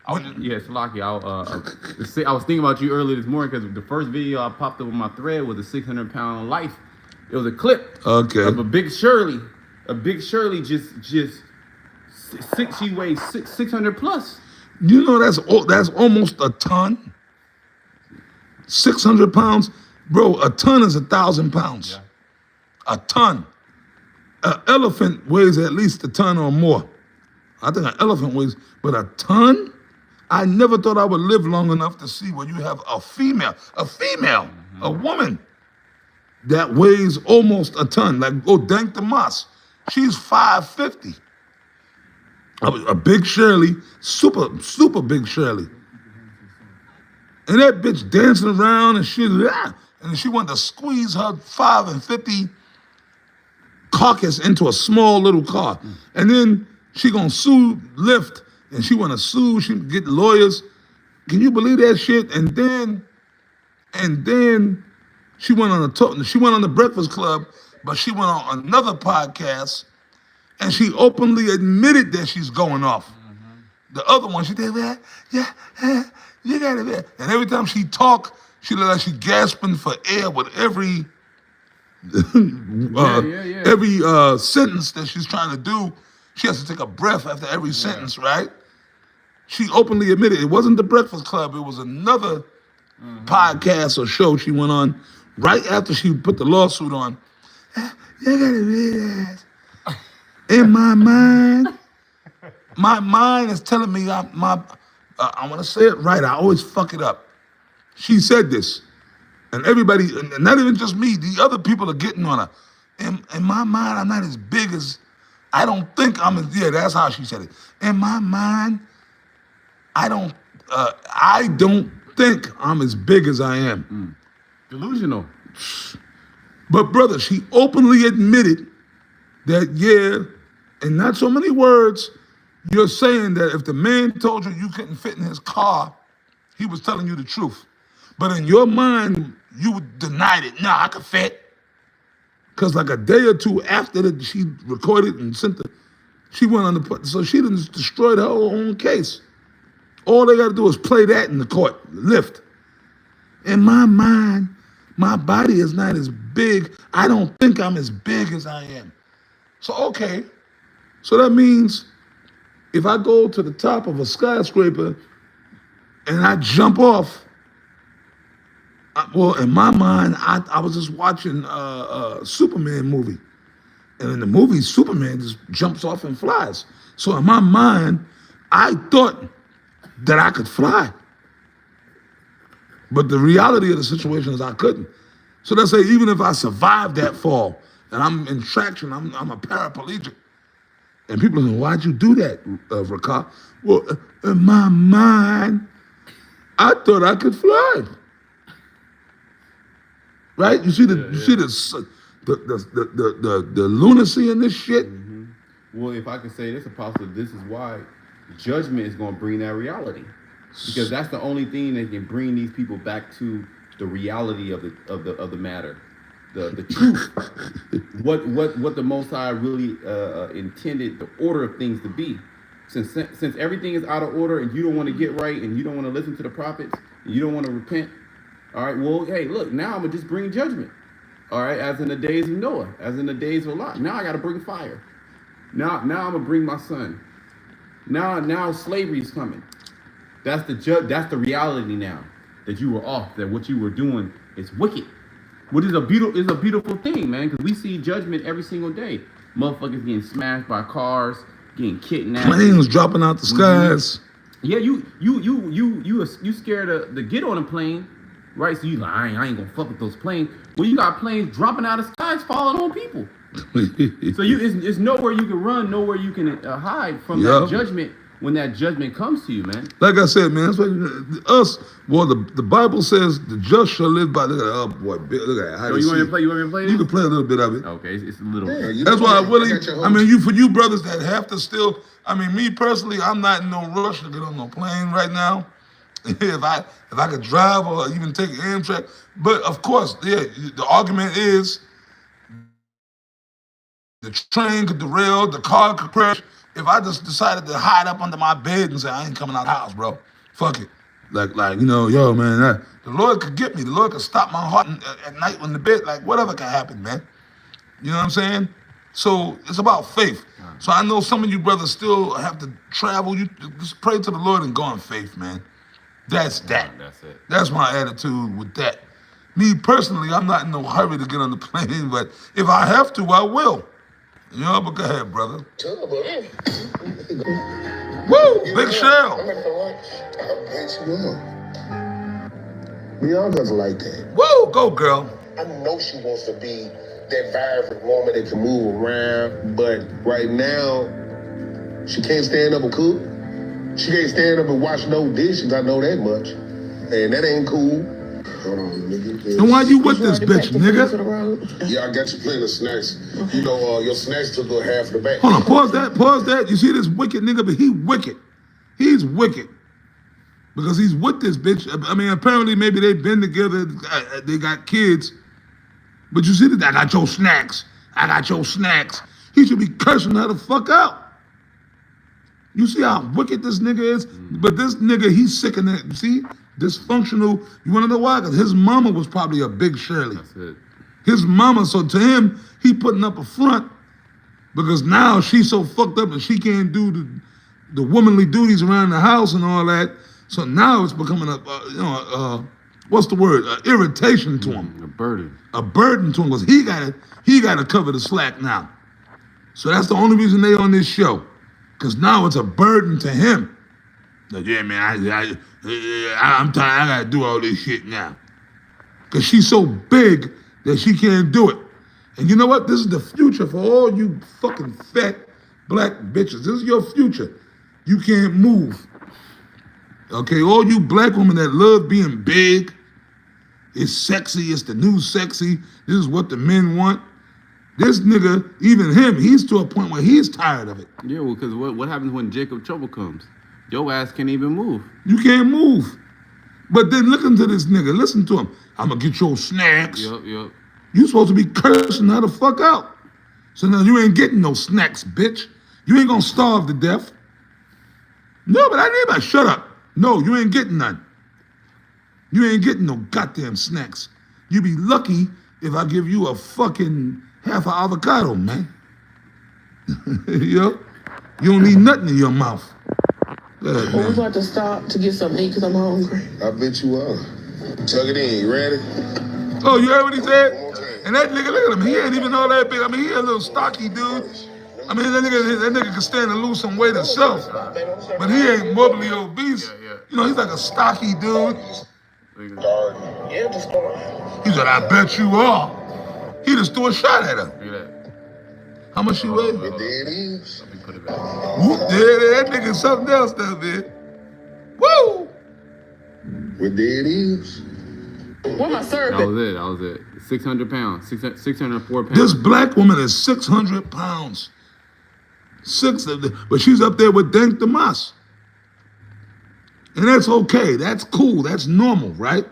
Salaki, I was thinking about you earlier this morning because the first video I popped up on my thread was a 600-pound life. It was a clip of a big Shirley. A big Shirley she weighs 600 plus. You know that's almost a ton. 600 pounds, bro. A ton is 1,000 pounds. Yeah. A ton. An elephant weighs at least a ton or more. I think an elephant weighs, but a ton. I never thought I would live long enough to see where you have a female, a woman that weighs almost a ton. Like go Dank Damas, she's 550. A big Shirley, super big Shirley. And that bitch dancing around and she wanted to squeeze her 5 and 50 carcass into a small little car. And then she gonna sue Lyft and she wanna sue, she get lawyers. Can you believe that shit? And then she went on the Breakfast Club, but she went on another podcast and she openly admitted that she's going off. The other one, she did that, you got it. And every time she talk, she look like she gasping for air with every every sentence that she's trying to do. She has to take a breath after every sentence, right? She openly admitted it wasn't the Breakfast Club. It was another podcast or show she went on right after she put the lawsuit on. You gotta realize, in my mind is telling me I want to say it right. I always fuck it up. She said this, and everybody, and not even just me, the other people are getting on her. In my mind, I'm not as big as, I don't think I'm as, that's how she said it. In my mind, I don't think I'm as big as I am. Delusional. But brother, she openly admitted that, in not so many words, you're saying that if the man told you you couldn't fit in his car, he was telling you the truth. But in your mind, you denied it. No, I could fit. Because like a day or two after that, she recorded and sent the, she went on the, so she done destroyed her own case. All they got to do is play that in the court, lift. In my mind, my body is not as big. I don't think I'm as big as I am. So, okay. So that means if I go to the top of a skyscraper and I jump off, well, in my mind, I was just watching a Superman movie. And in the movie, Superman just jumps off and flies. So in my mind, I thought that I could fly. But the reality of the situation is I couldn't. So let's say even if I survived that fall and I'm in traction, I'm a paraplegic. And people are saying, why'd you do that, Rakah? Well, in my mind, I thought I could fly. Right? You see the lunacy in this shit? Mm-hmm. Well, if I could say this, Apostle, this is why judgment is going to bring that reality, because that's the only thing that can bring these people back to the reality of the matter, the truth, what the Most High really intended the order of things to be. Since everything is out of order and you don't want to get right and you don't want to listen to the prophets and you don't want to repent, all right, well, hey, look, now I'm gonna just bring judgment. All right, as in the days of Noah, as in the days of Lot. Now I gotta bring fire. Now I'm gonna bring my son. Now slavery's coming. That's the reality now. That you were off, that what you were doing is wicked. What is a beautiful thing, man, because we see judgment every single day. Motherfuckers getting smashed by cars, getting kidnapped. Planes dropping out the skies. Yeah, you scared to get on a plane. Right, so you like, I ain't gonna fuck with those planes. Well, you got planes dropping out of skies, falling on people. So it's nowhere you can run, nowhere you can hide from that judgment when that judgment comes to you, man. Like I said, man, that's what the Bible says the just shall live by. Look at that, oh boy, look at that. So you want me to play? You want me to play? You can play a little bit of it. Okay, it's a little. Yeah, that's why I mean, for you brothers that have to still. I mean, me personally, I'm not in no rush to get on no plane right now. If I could drive or even take Amtrak, but of course, yeah, the argument is the train could derail, the car could crash. If I just decided to hide up under my bed and say I ain't coming out of the house, bro, fuck it, like you know, yo, man, the Lord could get me. The Lord could stop my heart at night when the bed, like whatever can happen, man. You know what I'm saying? So it's about faith. So I know some of you brothers still have to travel. You just pray to the Lord and go in faith, man. That's that. That's it. That's my attitude with that. Me personally, I'm not in no hurry to get on the plane, but if I have to, I will. You know, but go ahead, brother. Woo! Big Shell. Bianca's like that. Woo! Go, girl. I know she wants to be that vibrant woman that can move around, but right now, she can't stand up and cook. She can't stand up and wash no dishes, I know that much. And that ain't cool. Hold on, nigga. And why you with this bitch, nigga? Yeah, I got you plenty of snacks. You know, your snacks took a half of the back. Hold on, pause that. You see this wicked nigga, but he wicked. He's wicked. Because he's with this bitch. I mean, apparently maybe they've been together, they got kids. But you see that, I got your snacks. I got your snacks. He should be cursing her the fuck out. You see how wicked this nigga is? But this nigga, he's sick in that. See? Dysfunctional. You wanna know why? Because his mama was probably a big Shirley. That's it. His mama, so to him, he putting up a front because now she's so fucked up and she can't do the womanly duties around the house and all that. So now it's becoming what's the word? Irritation to him. A burden. A burden to him because he gotta cover the slack now. So that's the only reason they on this show. Because now it's a burden to him. Like, yeah, man, I'm tired. I got to do all this shit now. Because she's so big that she can't do it. And you know what? This is the future for all you fucking fat black bitches. This is your future. You can't move. Okay, all you black women that love being big, it's sexy, it's the new sexy, this is what the men want. This nigga, even him, he's to a point where he's tired of it. Yeah, well, because what happens when Jacob trouble comes? Your ass can't even move. You can't move. But then listen to this nigga. Listen to him. I'm gonna get your snacks. Yep. You supposed to be cursing her the fuck out. So now you ain't getting no snacks, bitch. You ain't gonna starve to death. No, but I need my shut up. No, you ain't getting none. You ain't getting no goddamn snacks. You be lucky if I give you a fucking half an avocado, man. Yo, you don't need nothing in your mouth. Go ahead, We're man. about to stop to get something to eat because I'm hungry. I bet you are. Tuck it in. You ready? Oh, you heard what he said? One more time. And that nigga, look at him. He ain't even all that big. I mean, he a little stocky dude. I mean, that nigga can stand and lose some weight himself. But he ain't morbidly obese. Yeah. You know, he's like a stocky dude. Yeah, just going. He said, I bet you are. He just threw a shot at her. Look at that. How much she weigh? But there it is. Let me put it back. Whoop, that nigga something else down there. Woo! But there it is. Where my syrup? That was it. 600 pounds. 604 pounds. This black woman is 600 pounds. But she's up there with Dank Damas. And that's okay. That's cool. That's normal, right?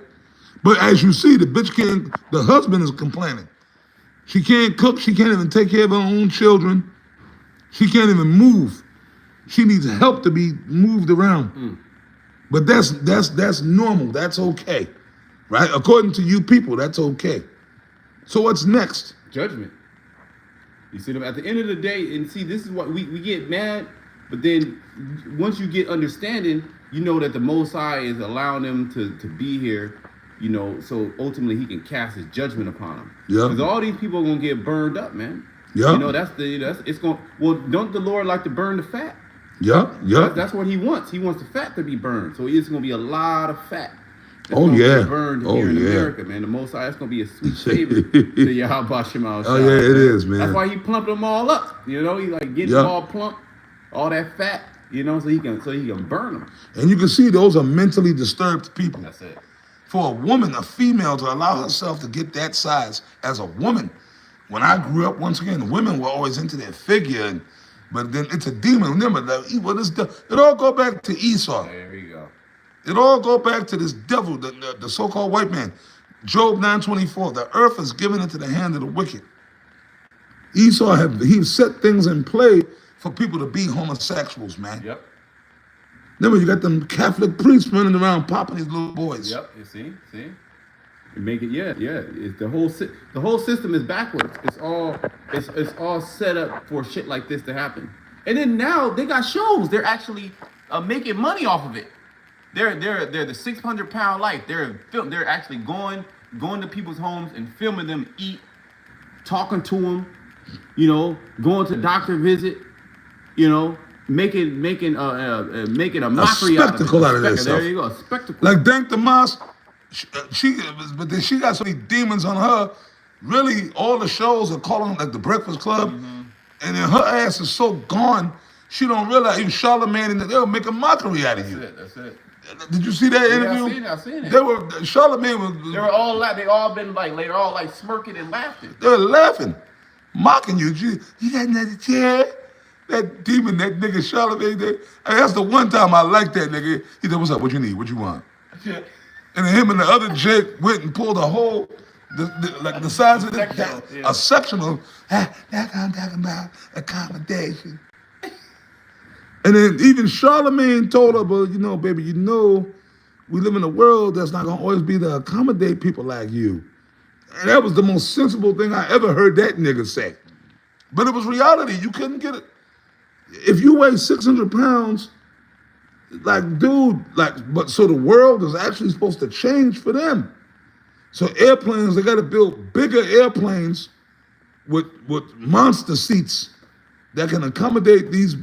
But as you see, the husband is complaining. She can't cook. She can't even take care of her own children. She can't even move. She needs help to be moved around. But that's normal. That's okay, right? According to you people, that's okay. So what's next? Judgment. You see them at the end of the day, and see, this is what we get mad, but then once you get understanding, you know that the Most High is allowing them to be here, you know, so ultimately he can cast his judgment upon them. Yeah. Because all these people are gonna get burned up, man. Yeah. You know, it's going. Well, don't the Lord like to burn the fat? Yeah. That's what he wants. He wants the fat to be burned. So it's gonna be a lot of fat. That's Oh, gonna yeah. be burned Oh, here in yeah. America, man. The Most High, that's gonna be a sweet savor to Yahweh Shema. Oh, yeah, it is, man. That's why he plumped them all up. You know, he like getting Yeah. all plump, all that fat. You know, so he can burn them. And you can see those are mentally disturbed people. That's it. For a woman, a female, to allow herself to get that size as a woman. When I grew up, once again, women were always into their figure, but then it's a demon. Remember, it all go back to Esau. There you go. It all go back to this devil, the so-called white man. Job 9:24, the earth is given into the hand of the wicked. Esau he set things in play for people to be homosexuals, man. Yep. Remember, you got them Catholic priests running around popping these little boys. Yep. You see. You make it. Yeah. It's the whole system is backwards. It's all set up for shit like this to happen. And then now they got shows. They're actually making money off of it. They're the 600-pound life. They're actually going to people's homes and filming them eat, talking to them, you know, going to doctor visit, you know, making a mockery spectacle out of this. There you go, a spectacle. Like Dank Damas, she got so many demons on her. Really, all the shows are calling like the Breakfast Club, and then her ass is so gone, she don't realize even Charlemagne and they'll make a mockery out of you. That's it. Did you see that interview? I seen it. Charlemagne was. They were all they all like smirking and laughing. They were laughing, mocking you. You got another chair? That demon, that nigga Charlemagne. That's the one time I liked that nigga. He said, "What's up? What you need? What you want?" And then him and the other Jake went and pulled a hole, like the size of a sectional. That's what I'm talking about, accommodation. And then even Charlemagne told her, "But you know, baby, you know, we live in a world that's not gonna always be to accommodate people like you." And that was the most sensible thing I ever heard that nigga say. But it was reality. You couldn't get it. If you weigh 600 pounds, like, dude, but so the world is actually supposed to change for them. So airplanes, they got to build bigger airplanes with monster seats that can accommodate these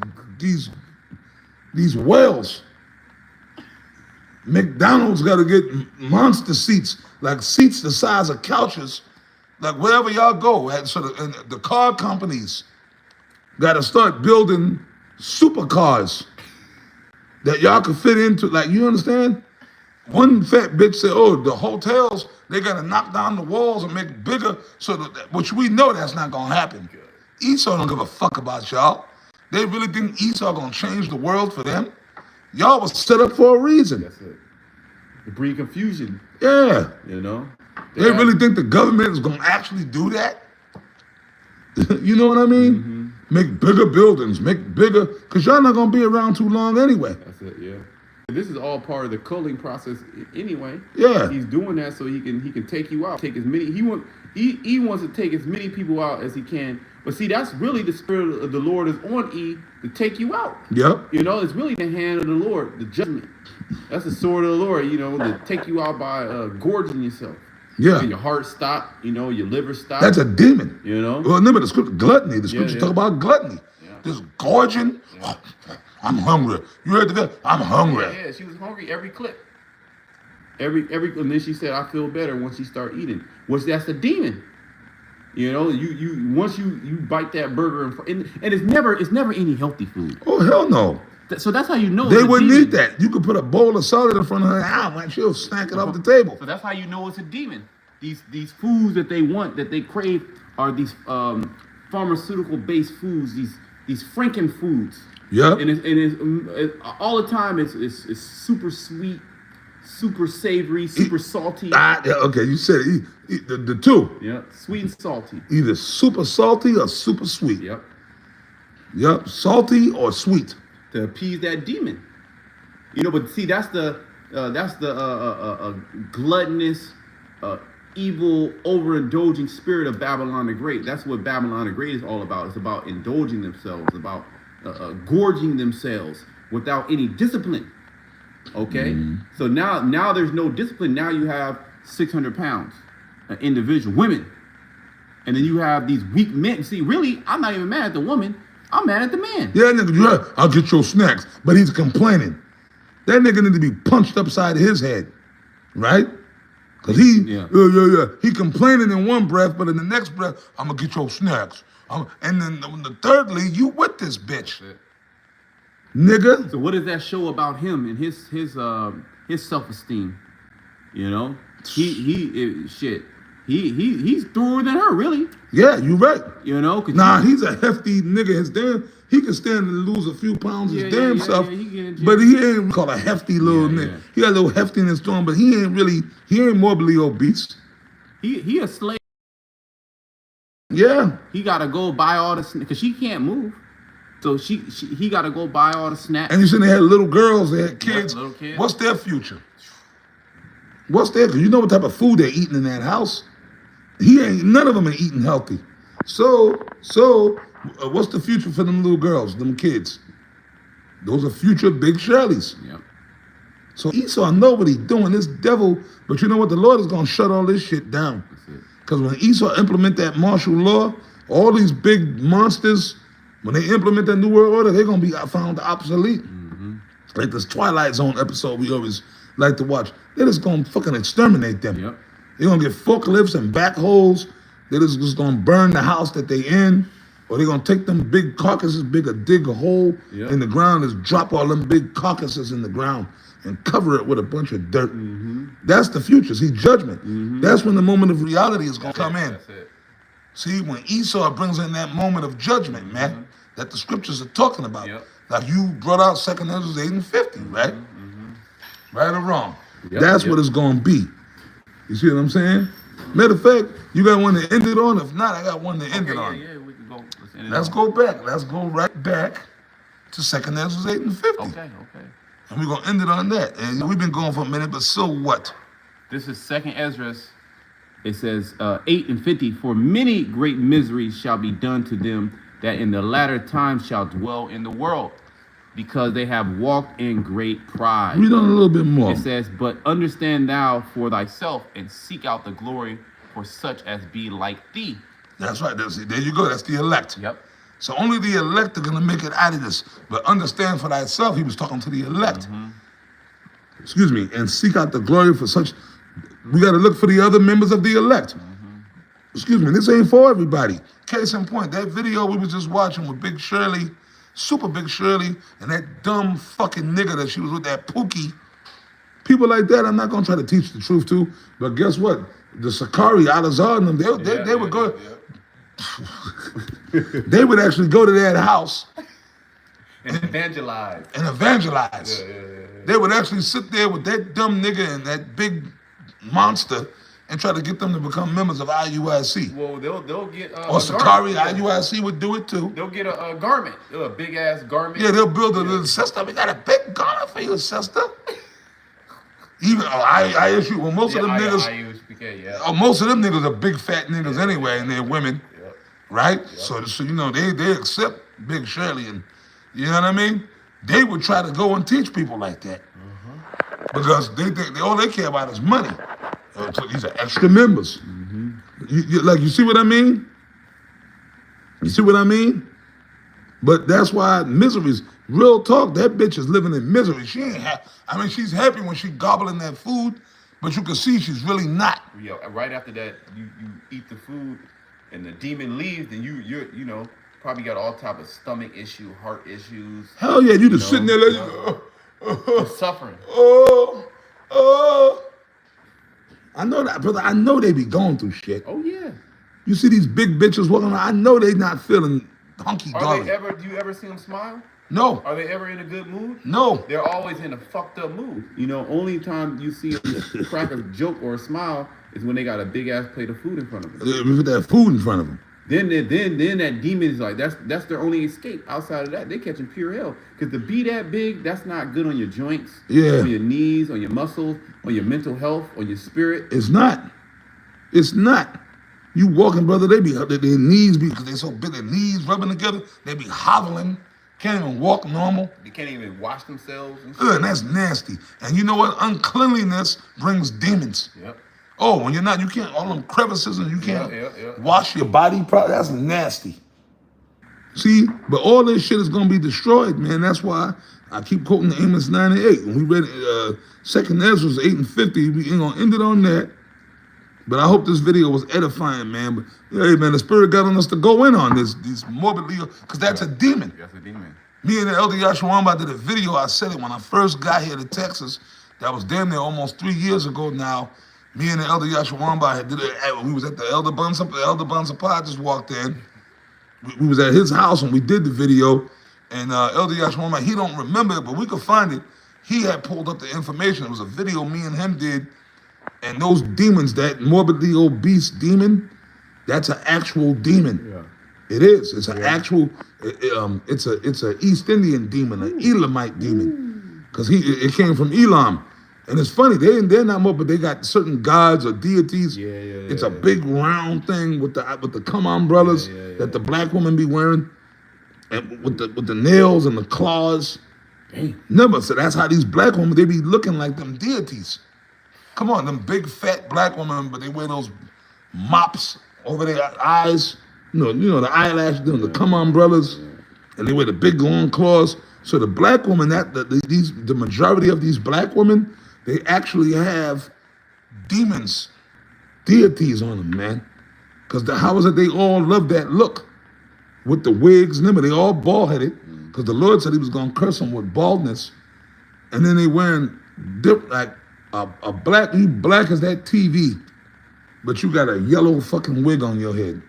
whales. McDonald's got to get monster seats, like seats the size of couches, like wherever y'all go. And the car companies got to start building supercars that y'all can fit into. Like, you understand? One fat bitch said, "Oh, the hotels, they gotta knock down the walls and make it bigger," so that, which we know that's not gonna happen. Esau don't give a fuck about y'all. They really think Esau gonna change the world for them? Y'all was set up for a reason. That's it. To bring confusion. Yeah. You know. They really think the government is gonna actually do that? You know what I mean? Mm-hmm. Make bigger buildings, make bigger, because y'all not gonna be around too long anyway. That's it. Yeah. This is all part of the culling process anyway. Yeah. He's doing that so he can take you out, take as many. He wants to take as many people out as he can. But see, that's really the spirit of the Lord is on E to take you out. Yep. You know, it's really the hand of the Lord, the judgment. That's the sword of the Lord. You know, to take you out by gorging yourself. Yeah. And your heart stop. You know, your liver stop. That's a demon. You know. Well, remember the scripture, gluttony. The scripture yeah. talk about gluttony. Yeah. This gorging. Yeah. I'm hungry. You heard that? I'm hungry. Yeah, she was hungry every clip. Every and then she said, "I feel better" once she start eating. Which that's a demon. You know, you once you bite that burger and it's never any healthy food. Oh hell no. So that's how you know They it's a wouldn't demon. eat that. You could put a bowl of salad in front of her and she'll snack it off the table. So that's how you know it's a demon. These foods that they want, that they crave, are these pharmaceutical based foods. These Franken foods. Yeah. And it's all the time. It's super sweet, super savory, super salty. Yeah, okay, you said it. The two. Yeah, sweet and salty. Either super salty or super sweet. Yep. Yep, salty or sweet. To appease that demon. You know, but see, that's the gluttonous, evil, overindulging spirit of Babylon the Great. That's what Babylon the Great is all about. It's about indulging themselves, about gorging themselves without any discipline. Okay, so now there's no discipline. Now you have 600 pounds, an individual, women, and then you have these weak men. See, really, I'm not even mad at the woman. I'm mad at the man. Yeah, nigga, yeah, I'll get your snacks, but he's complaining. That nigga need to be punched upside his head, right? Cause he complaining in one breath, but in the next breath, I'm gonna get your snacks. And then thirdly, you with this bitch, nigga. So what does that show about him and his self-esteem? You know, he's througher than her, really. Yeah, you right. You know, he's a hefty nigga. He can stand and lose a few pounds his damn self, but he ain't called a hefty little nigga. Yeah. He got a little heftiness to him, but he ain't morbidly obese. He a slave. Yeah. He gotta go buy all the because she can't move, so he gotta go buy all the snacks. And you said they had little girls, they had kids. Yeah, little kids. What's their future? Cause you know what type of food they're eating in that house. None of them are eating healthy. So what's the future for them little girls, them kids? Those are future big Shirleys. Yep. So Esau know what he's doing, this devil, but you know what? The Lord is gonna shut all this shit down. Because when Esau implement that martial law, all these big monsters, when they implement that New World Order, they're gonna be found obsolete. Like this Twilight Zone episode we always like to watch. They're just gonna fucking exterminate them. Yep. They're gonna get forklifts and backhoes. They're just gonna burn the house that they in. Or they're gonna take them big carcasses, dig a hole in the ground, just drop all them big carcasses in the ground and cover it with a bunch of dirt. That's the future. See, judgment. That's when the moment of reality is gonna come in. That's it. See, when Esau brings in that moment of judgment, man, that the scriptures are talking about. Yep. Like you brought out 2 Ezra 8 and 50, right? Right or wrong? Yep, That's what it's gonna be. You see what I'm saying? Matter of fact, you got one to end it on? If not, I got one to end it on. Yeah, we can go. Let's go back. Let's go right back to 2 Ezra 8 and 50. Okay. And we're gonna end it on that. And we've been going for a minute, but so what? This is 2 Ezra. It says 8 and 50. For many great miseries shall be done to them that in the latter time shall dwell in the world, because they have walked in great pride. Read on a little bit more. It says, but understand thou for thyself and seek out the glory for such as be like thee. That's right. There you go. That's the elect. Yep. So only the elect are gonna make it out of this. But understand for thyself, he was talking to the elect. Excuse me. And seek out the glory for such. We got to look for the other members of the elect. Excuse me. This ain't for everybody. Case in point, that video we was just watching with Big Shirley, Super Big Shirley, and that dumb fucking nigga that she was with, that Pookie People like that, I'm not gonna try to teach the truth to. But guess what? The Sakari, Alazar, and them, they would go. They would actually go to that house and evangelize. They would actually sit there with that dumb nigga and that big monster and try to get them to become members of IUIC. Well, they'll get or Sakari, IUIC would do it too. They'll get a garment, a big ass garment. Yeah, they'll build a little sister. We got a big garment for you, sister. Even I issue. Well, most of them niggas. Most of them niggas are big fat niggas anyway, and they're women, right? So you know they accept Big Shirley, and you know what I mean. They would try to go and teach people like that because they think all they care about is money. These are extra members. You see what I mean? You see what I mean? But that's why misery's real talk. That bitch is living in misery. She ain't happy. I mean, she's happy when she gobbling that food, but you can see she's really not. Yeah, right after that, you eat the food, and the demon leaves, and you know probably got all type of stomach issue, heart issues. Hell yeah, you just sitting there like suffering. I know that, brother. I know they be going through shit. Oh yeah. You see these big bitches walking around. I know they not feeling hunky-dory. Do you ever see them smile? No. Are they ever in a good mood? No. They're always in a fucked up mood. You know, only time you see them crack a joke or a smile is when they got a big ass plate of food in front of them. With that food in front of them. Then that demon is like, that's their only escape. Outside of that, they catching pure hell. Because to be that big, that's not good on your joints, on your knees, on your muscles, on your mental health, on your spirit. It's not. It's not. You walking, brother, their knees because they so big, their knees rubbing together, they be hobbling, can't even walk normal. They can't even wash themselves. And that's nasty. And you know what? Uncleanliness brings demons. Yep. Oh, when you can't, all them crevices and you can't wash your body properly, that's nasty. See, but all this shit is gonna be destroyed, man. That's why I keep quoting the Amos 9 and 8. When we read 2nd Ezra 8 and 50, we ain't gonna end it on that. But I hope this video was edifying, man. But hey, man, the Spirit got on us to go in on these morbidly, because that's a demon. That's a demon. Me and the Elder Yashawamba did a video. I said it when I first got here to Texas. That was damn near almost 3 years ago now. Me and the Elder Yashawamba did it. We was at the Elder Bunsa Pod just walked in. We was at his house and we did the video. And Elder Yashawamba, he don't remember it, but we could find it. He had pulled up the information. It was a video me and him did. And those demons, that morbidly obese demon, that's an actual demon. Yeah. It is. It's an actual. It's a East Indian demon, an Elamite demon, because it came from Elam. And it's funny, they're not more, but they got certain gods or deities. It's a big round thing with the come on brothers that the black women be wearing, and with the nails and the claws. Never. So that's how these black women, they be looking like them deities. Come on, them big fat black women, but they wear those mops over their eyes. You know the eyelash, the come on brothers, and they wear the big long claws. So the black woman, the majority of these black women, they actually have demons, deities on them, man. Because how is it they all love that look with the wigs? Remember, they all bald-headed because the Lord said he was going to curse them with baldness. And then they wearing like a black, you black as that TV, but you got a yellow fucking wig on your head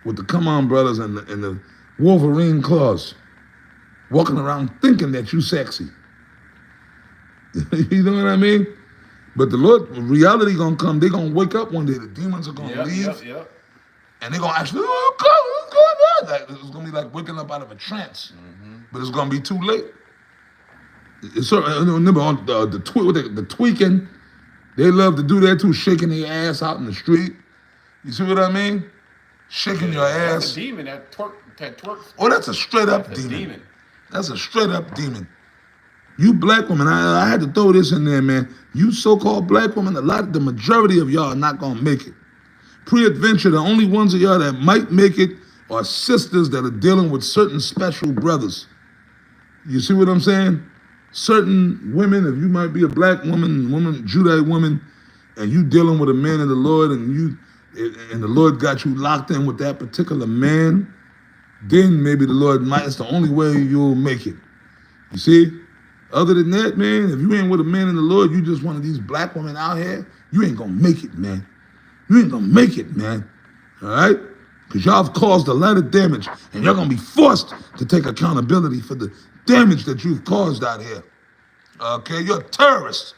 with the come on brothers and the Wolverine claws, walking around thinking that you sexy. You know what I mean? But the Lord, reality gonna come. They gonna wake up one day. The demons are gonna leave, and they gonna actually, what's going on? Like, it's gonna be like waking up out of a trance, but it's gonna be too late. It's remember on the tweaking, they love to do that too, shaking their ass out in the street. You see what I mean? Shaking your ass. That's a demon. That twerk. Oh, that's a straight up demon. That's a straight up demon. You black women, I had to throw this in there, man. You so-called black women, the majority of y'all are not gonna make it. Pre-adventure, the only ones of y'all that might make it are sisters that are dealing with certain special brothers. You see what I'm saying? Certain women, if you might be a black woman, Judite woman, and you dealing with a man of the Lord, and the Lord got you locked in with that particular man, then maybe the Lord might, it's the only way you'll make it. You see? Other than that, man, if you ain't with a man in the Lord, you just one of these black women out here, you ain't gonna make it, man. You ain't gonna make it, man. All right? Because y'all have caused a lot of damage, and y'all gonna be forced to take accountability for the damage that you've caused out here. Okay? You're terrorists.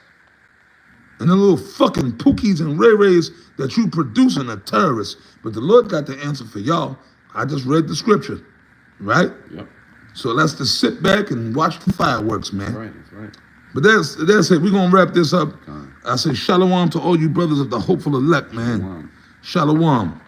And the little fucking Pookies and Ray Rays that you producing are terrorists. But the Lord got the answer for y'all. I just read the scripture, right? Yep. So let's just sit back and watch the fireworks, man. That's right. That's right. But that's it. We're going to wrap this up. I say shalom to all you brothers of the hopeful elect, man. Shalom. Shalom.